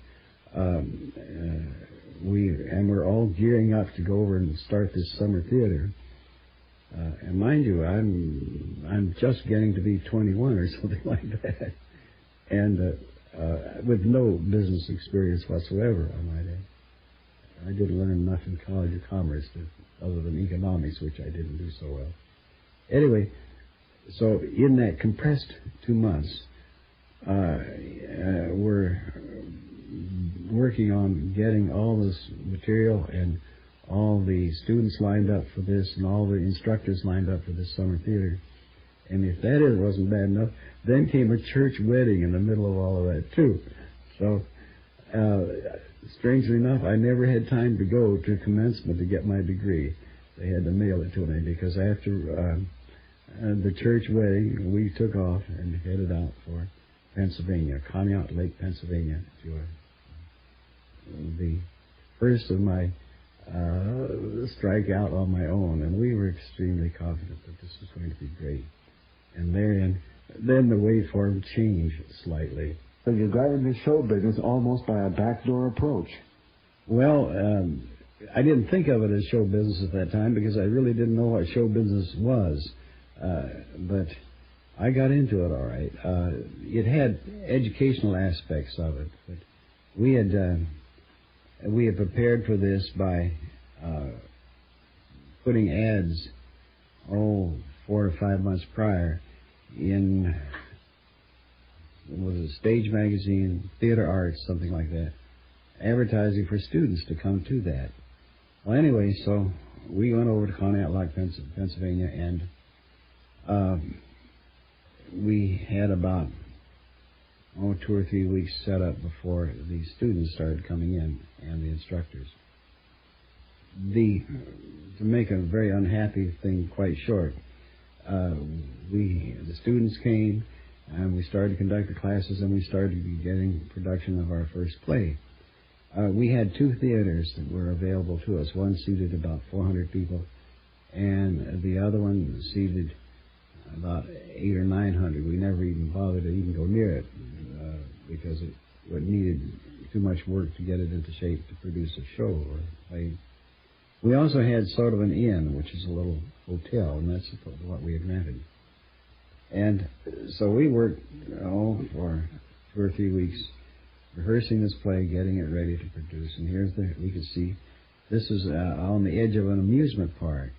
we're all gearing up to go over and start this summer theater. And mind you, I'm just getting to be 21 or something like that, and with no business experience whatsoever, I might add. I didn't learn enough in College of Commerce other than economics, which I didn't do so well. Anyway, so in that compressed 2 months, we're working on getting all this material and all the students lined up for this and all the instructors lined up for this summer theater. And if that wasn't bad enough, then came a church wedding in the middle of all of that, too. So, strangely enough, I never had time to go to commencement to get my degree. They had to mail it to me, because after the church wedding, we took off and headed out for Pennsylvania, Conneaut Lake, Pennsylvania, to the first of my strike out on my own, and we were extremely confident that this was going to be great. And then the waveform changed slightly. So you got into show business almost by a backdoor approach. Well, I didn't think of it as show business at that time, because I really didn't know what show business was. But I got into it all right. It had educational aspects of it, but we had prepared for this by putting ads 4 or 5 months prior in, was it Stage Magazine, Theater Arts, something like that, advertising for students to come to that. Well, anyway, so we went over to Conneaut Lake, Pennsylvania, and we had about 2 or 3 weeks set up before the students started coming in and the instructors. To make a very unhappy thing quite short, the students came, and we started to conduct the classes, and we started getting production of our first play. We had 2 theaters that were available to us. One seated about 400 people, and the other one seated about 800 or 900. We never even bothered to even go near it, because it needed too much work to get it into shape to produce a show or a play. We also had sort of an inn, which is a little hotel, and that's what we had rented. And so we worked for 2 or 3 weeks rehearsing this play, getting it ready to produce. And here's we could see, this is on the edge of an amusement park,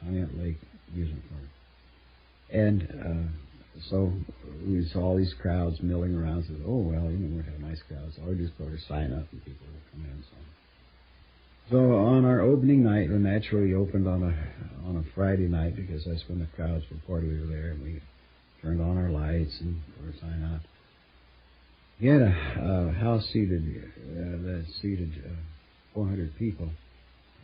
Conneaut Lake Amusement Park. And so we saw all these crowds milling around. Said, oh, well, we'll have nice crowds. So we just put our sign up and people would come in and so on. So on our opening night, we naturally opened on a Friday night because that's when the crowds reported we were there, and we turned on our lights and put our sign out. We had a house that seated 400 people,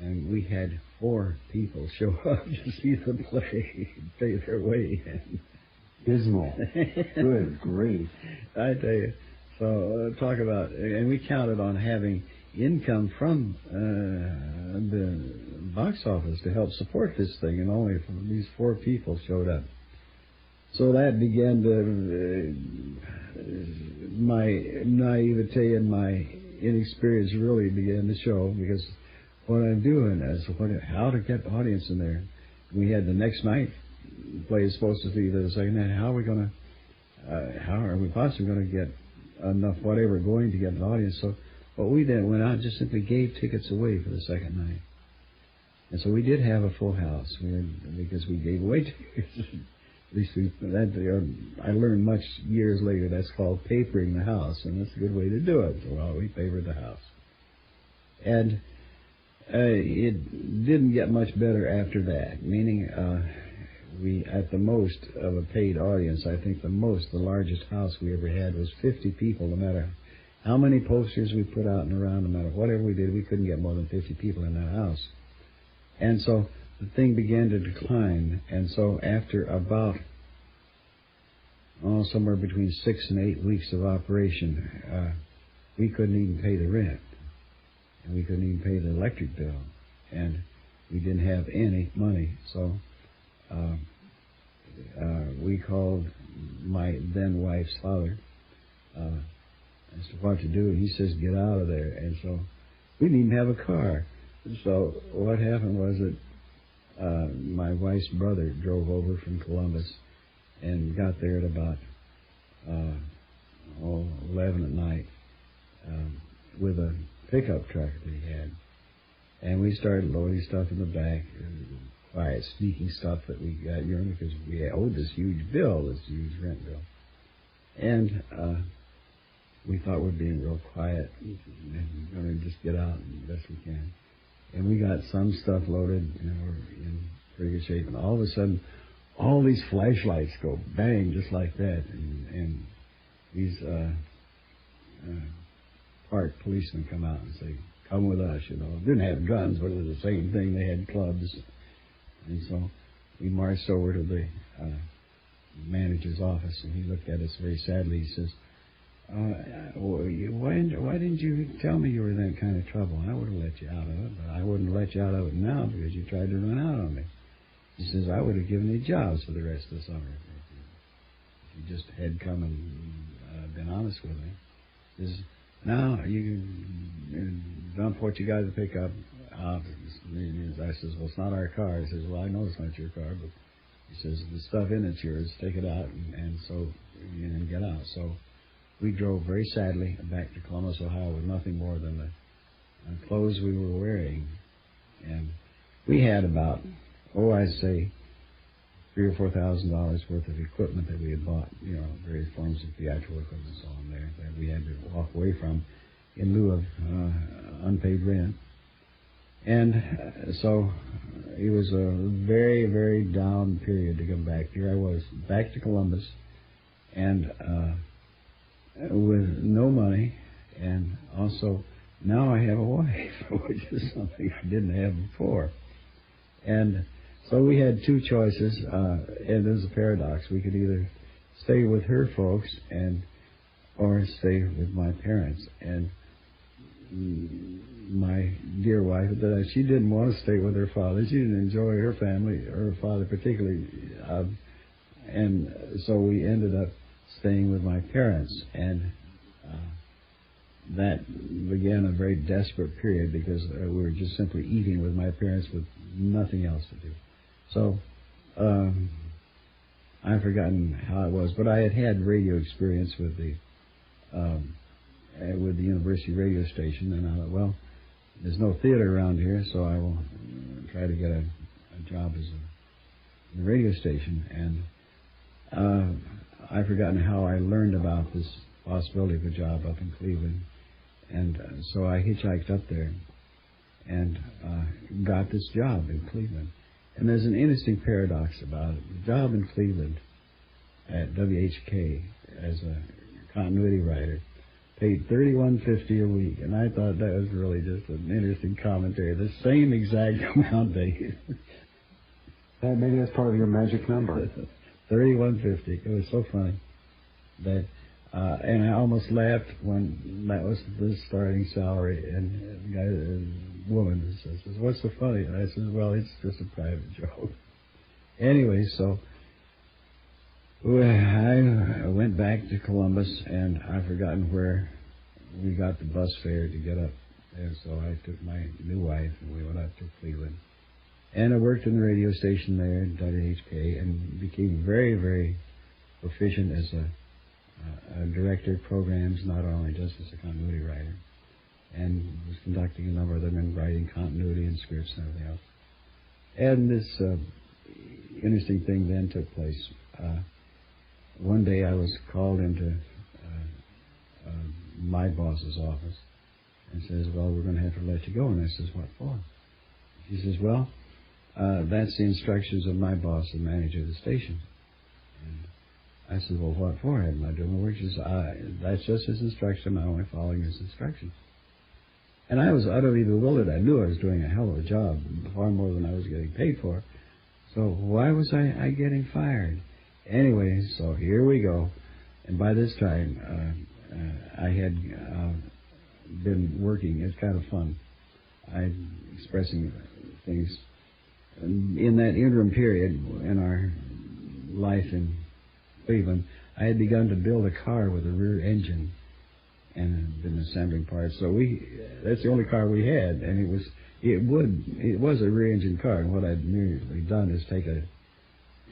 and we had 4 people show up to see the play, pay their way in. Dismal. Good grief. I tell you. So talk about, and we counted on having income from the box office to help support this thing, and only these 4 people showed up. So that began my naivete and my inexperience really began to show, because what I'm doing is how to get the audience in there. We had the next night, the play is supposed to be the second night. How are we possibly going to get enough whatever going to get an audience? So what we did, went out and just simply gave tickets away for the second night. And so we did have a full house because we gave away tickets. At least I learned much years later that's called papering the house, and that's a good way to do it. So we papered the house. And it didn't get much better after that, meaning we, at the most of a paid audience, I think the largest house we ever had was 50 people. No matter how many posters we put out and around, no matter whatever we did, we couldn't get more than 50 people in that house. And so the thing began to decline, and so after about somewhere between 6 and 8 weeks of operation, we couldn't even pay the rent, and we couldn't even pay the electric bill, and we didn't have any money. So we called my then wife's father as to what to do, and he says, get out of there. And so we didn't even have a car. So what happened was that my wife's brother drove over from Columbus and got there at about 11 at night with a pickup truck that he had. And we started loading stuff in the back, quiet, sneaking stuff that we got, because we owed this huge bill, this huge rent bill. And we thought we'd be real quiet and going to just get out as best we can. And we got some stuff loaded, we're in pretty good shape. And all of a sudden, all these flashlights go bang just like that. And these park policemen come out and say, come with us, Didn't have guns, but it was the same thing. They had clubs. And so we marched over to the manager's office, and he looked at us very sadly. He says, why didn't you tell me you were in that kind of trouble? I would have let you out of it, but I wouldn't let you out of it now because you tried to run out on me. He says, I would have given you jobs for the rest of the summer if you just had come and been honest with me. He says, now you can dump what you got to pick up. I says, well, it's not our car. He says, well, I know it's not your car, but he says, the stuff in it's yours. Take it out and get out. So we drove very sadly back to Columbus, Ohio, with nothing more than the clothes we were wearing. And we had about, I'd say $3,000 or $4,000 worth of equipment that we had bought, various forms of theatrical equipment and so on there that we had to walk away from in lieu of unpaid rent. And so it was a very, very down period to come back. Here I was, back to Columbus, and with no money, and also now I have a wife, which is something I didn't have before. And so we had 2 choices, and there's a paradox. We could either stay with her folks or stay with my parents. And my dear wife, she didn't want to stay with her father. She didn't enjoy her family, her father particularly. And so we ended up staying with my parents. And that began a very desperate period because we were just simply eating with my parents with nothing else to do. So I've forgotten how it was, but I had radio experience with the university radio station, and I thought, well, there's no theater around here, so I will try to get a job as a radio station. And I've forgotten how I learned about this possibility of a job up in Cleveland. And so I hitchhiked up there and got this job in Cleveland. And there's an interesting paradox about it. The job in Cleveland at WHK as a continuity writer paid $31.50 a week, and I thought that was really just an interesting commentary. The same exact amount paid. Maybe that's part of your magic number. $31.50. It was so funny that, and I almost laughed when that was the starting salary, and the woman says, "What's so funny?" And I said, "Well, it's just a private joke." Anyway, so I went back to Columbus, and I've forgotten where we got the bus fare to get up there. So I took my new wife, and we went up to Cleveland. And I worked in the radio station there at WHK and became very, very proficient as a director of programs, not only just as a continuity writer, and was conducting a number of them and writing continuity and scripts and everything else. And this interesting thing then took place. One day I was called into my boss's office and says, "Well, we're going to have to let you go." And I says, "What for?" She says, "Well, that's the instructions of my boss, the manager of the station." And I said, "Well, what for? Am I doing my work?" She says, "That's just his instruction. I'm only following his instructions." And I was utterly bewildered. I knew I was doing a hell of a job, far more than I was getting paid for. So why was I getting fired? Anyway, so here we go. And by this time, I had been working. It's kind of fun. I'm expressing things. In that interim period in our life in Cleveland, I had begun to build a car with a rear engine and had been assembling parts. So that's the only car we had, and it was a rear engine car. And what I'd merely done is take a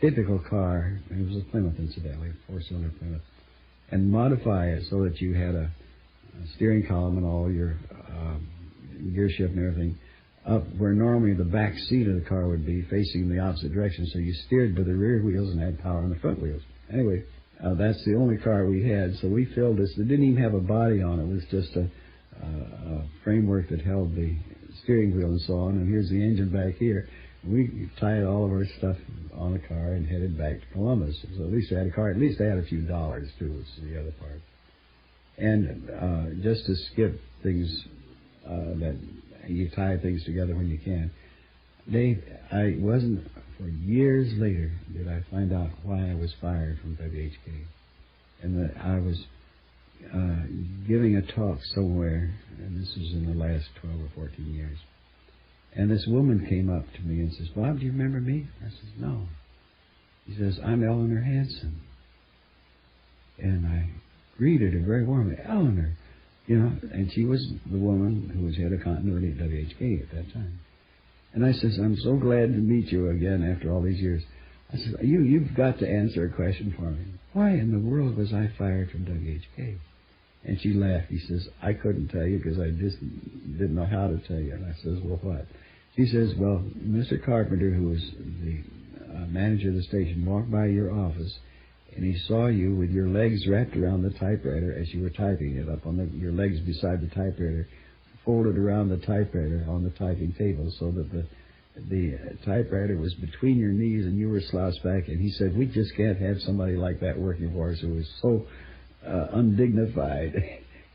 typical car, it was a Plymouth incidentally, 4-cylinder Plymouth, and modify it so that you had a steering column and all your gear shift and everything up where normally the back seat of the car would be facing the opposite direction, so you steered with the rear wheels and had power on the front wheels. Anyway, that's the only car we had, so we filled this. It didn't even have a body on it. It was just a framework that held the steering wheel and so on, and here's the engine back here. We tied all of our stuff on the car and headed back to Columbus. So at least I had a car. At least I had a few dollars, too, was the other part. And just to skip things that you tie things together when you can, I wasn't, for years later, did I find out why I was fired from WHK. And that I was giving a talk somewhere, and this was in the last 12 or 14 years. And this woman came up to me and says, "Bob, do you remember me?" I says, "No." She says, "I'm Eleanor Hanson." And I greeted her very warmly. "Eleanor," and she was the woman who was head of continuity at WHK at that time. And I says, "I'm so glad to meet you again after all these years." I said, you've got to answer a question for me. Why in the world was I fired from WHK? And she laughed. He says, "I couldn't tell you because I just didn't know how to tell you." And I says, "Well, what?" She says, "Well, Mr. Carpenter, who was the manager of the station, walked by your office, and he saw you with your legs wrapped around the typewriter as you were typing it up on your legs beside the typewriter, folded around the typewriter on the typing table so that the typewriter was between your knees and you were slouched back. And he said, we just can't have somebody like that working for us who is so undignified."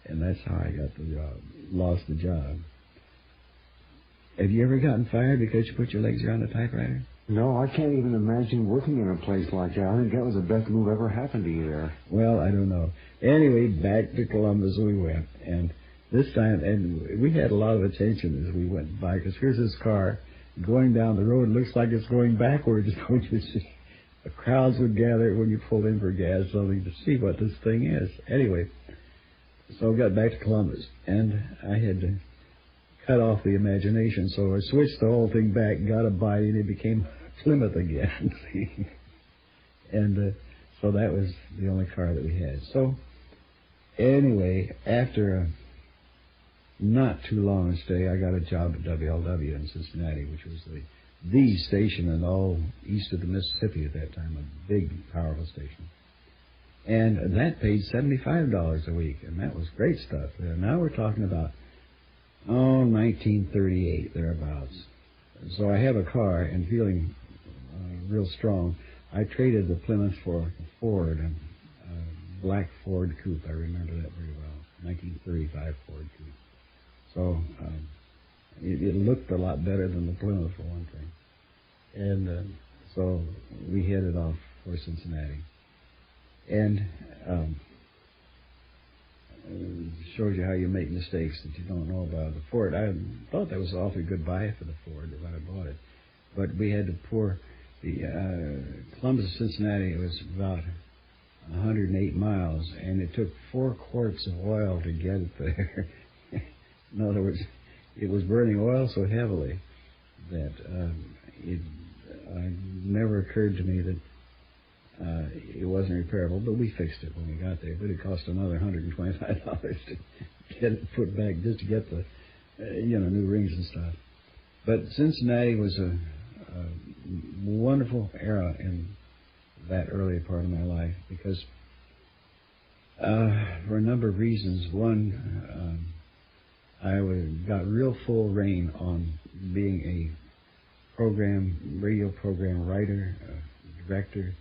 And that's how I got the job, lost the job. Have you ever gotten fired because you put your legs around a typewriter? No, I can't even imagine working in a place like that. I think that was the best move ever happened to you there. Well, I don't know. Anyway, back to Columbus we went. And this time, and we had a lot of attention as we went by, because here's this car going down the road. It looks like it's going backwards. The crowds would gather when you pulled in for gas, something to see what this thing is. Anyway, So I got back to Columbus, and I had to cut off the imagination, so I switched the whole thing back, got a body, and it became Plymouth again. See? And so that was the only car that we had. So anyway, after a not too long a stay, I got a job at WLW in Cincinnati, which was the station in all east of the Mississippi at that time, a big, powerful station. And that paid $75 a week, and that was great stuff. Now we're talking about, 1938, thereabouts. So I have a car, and feeling real strong, I traded the Plymouth for a Ford, a black Ford coupe. I remember that very well, 1935 Ford coupe. So it looked a lot better than the Plymouth, for one thing. And so we headed off for Cincinnati. And shows you how you make mistakes that you don't know about. The Ford, I thought that was an awfully good buy for the Ford when I bought it. But we had to pour the Columbus to Cincinnati. It was about 108 miles, and it took 4 quarts of oil to get it there. In other words, it was burning oil so heavily that it never occurred to me that it wasn't repairable, but we fixed it when we got there. But it cost another $125 to get it put back, just to get the, new rings and stuff. But Cincinnati was a wonderful era in that early part of my life because for a number of reasons. One, I got real full reign on being a radio program writer, director,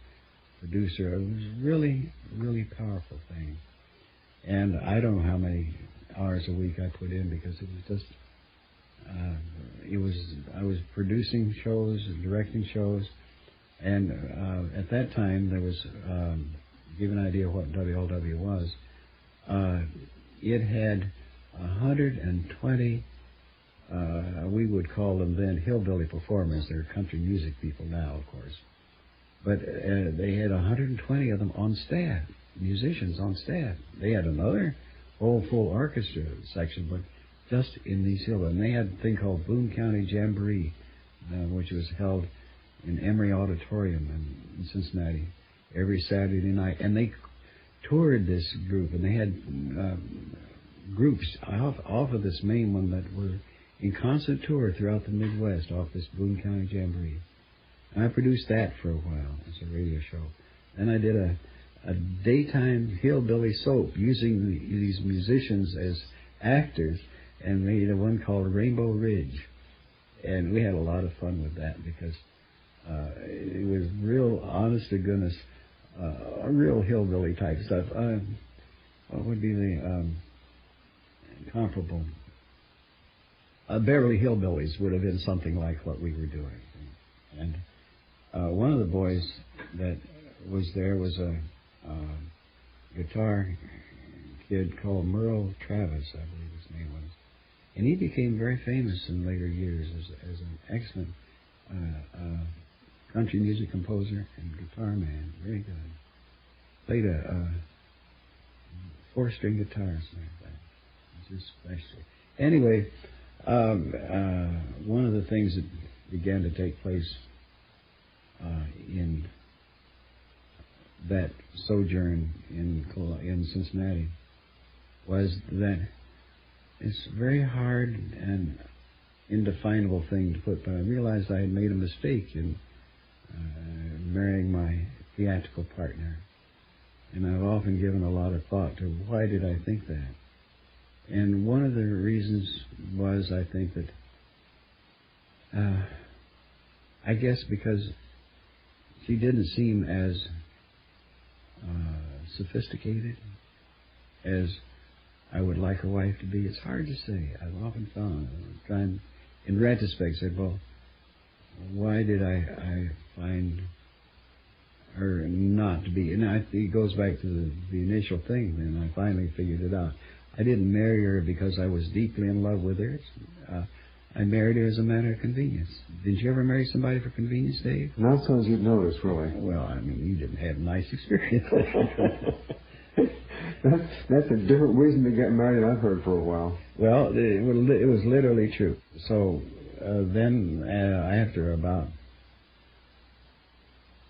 producer. It was really, really powerful thing. And I don't know how many hours a week I put in because it was just, I was producing shows and directing shows. And at that time, there was, to give an idea of what WLW was, it had 120, we would call them then hillbilly performers. They're country music people now, of course. But they had 120 of them on staff, musicians on staff. They had another whole full orchestra section, but just in these hillbillies. And they had a thing called Boone County Jamboree, which was held in Emory Auditorium in Cincinnati every Saturday night. And they toured this group, and they had groups off of this main one that were in constant tour throughout the Midwest off this Boone County Jamboree. And I produced that for a while as a radio show. Then I did a daytime hillbilly soap using these musicians as actors, and made one called Rainbow Ridge. And we had a lot of fun with that because it was real, honest to goodness, real hillbilly type stuff. What would be the comparable? Beverly Hillbillies would have been something like what we were doing. And one of the boys that was there was a guitar kid called Monroe Travis, I believe his name was. And he became very famous in later years as an excellent country music composer and guitar man. Very good. Played a 4-string guitar or something like that. It was just special. Anyway, one of the things that began to take place in that sojourn in Cincinnati was that it's a very hard and indefinable thing to put, but I realized I had made a mistake in marrying my theatrical partner. And I've often given a lot of thought to why did I think that. And one of the reasons was, I think, that I guess because she didn't seem as sophisticated as I would like a wife to be. It's hard to say. I've often found, trying, in retrospect, say, well, why did I find her not to be? And it goes back to the initial thing, and I finally figured it out. I didn't marry her because I was deeply in love with her. I married her as a matter of convenience. Didn't you ever marry somebody for convenience, Dave? Not so as you'd notice, really. Well, I mean, you didn't have a nice experience. That's a different reason to get married I've heard for a while. Well, it was literally true. So then, after about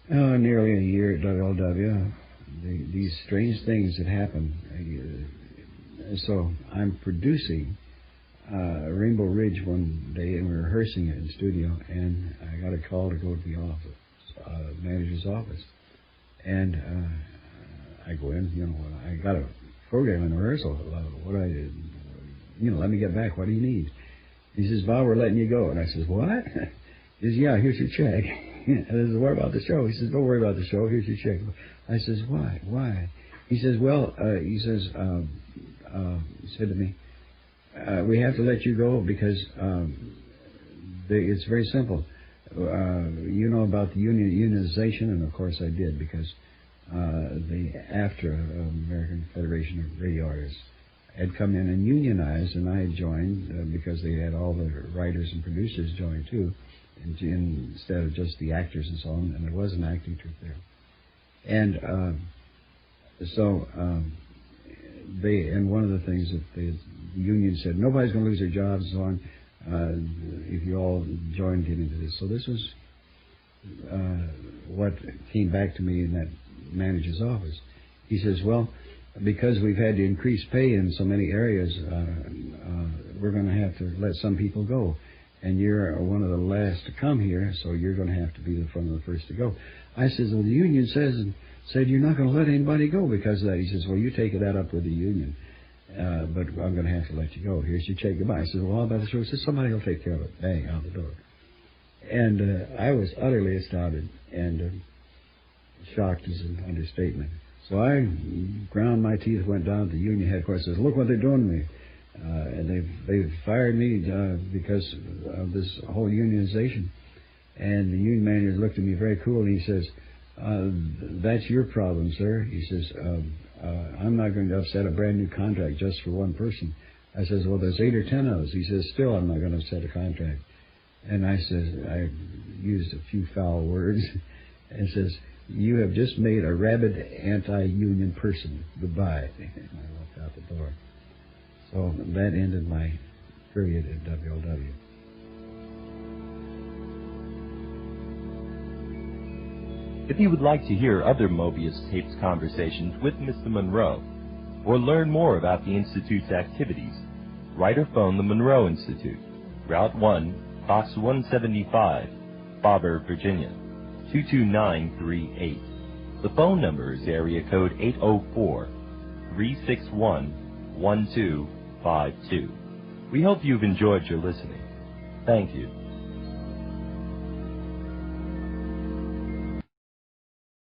nearly a year at WLW, these strange things had happened. So I'm producing Rainbow Ridge one day, and we were rehearsing it in the studio, and I got a call to go to the office, manager's office. And I go in, I got a program in rehearsal. Let me get back. What do you need? He says, Bob, we're letting you go. And I says, what? He says, yeah, here's your check. And I says, what about the show? He says, don't worry about the show. Here's your check. I says, why? Why? He says, well, he said to me, we have to let you go because it's very simple. You know about the unionization, and of course I did, because the AFTRA, American Federation of Radio Artists, had come in and unionized, and I had joined because they had all the writers and producers join too, instead of just the actors and so on, and there was an acting troupe there. And and one of the things that the union said, nobody's going to lose their jobs and so on if you all join into this. So this was what came back to me in that manager's office. He says, well, because we've had to increase pay in so many areas, we're going to have to let some people go. And you're one of the last to come here, so you're going to have to be one of the first to go. I says, well, the union said you're not going to let anybody go because of that. He says, well, you take that up with the union, but I'm going to have to let you go. Here's your check. Goodbye. I said, well, how about the show? He says, somebody will take care of it. Bang, out the door. And I was utterly astounded, and shocked is an understatement. So I ground my teeth, went down to the union headquarters, and said, look what they're doing to me. And they've fired me because of this whole unionization. And the union manager looked at me very cool, and he says, that's your problem, sir. He says, I'm not going to upset a brand new contract just for one person. I says, well, there's 8 or 10 of us. He says, still, I'm not going to upset a contract. And I says, I used a few foul words, and says, you have just made a rabid anti-union person. Goodbye. And I walked out the door. So that ended my period at WLW. If you would like to hear other Mobius Tapes conversations with Mr. Monroe, or learn more about the Institute's activities, write or phone the Monroe Institute, Route 1, Box 175, Faubourg, Virginia, 22938. The phone number is area code 804-361-1252. We hope you've enjoyed your listening. Thank you.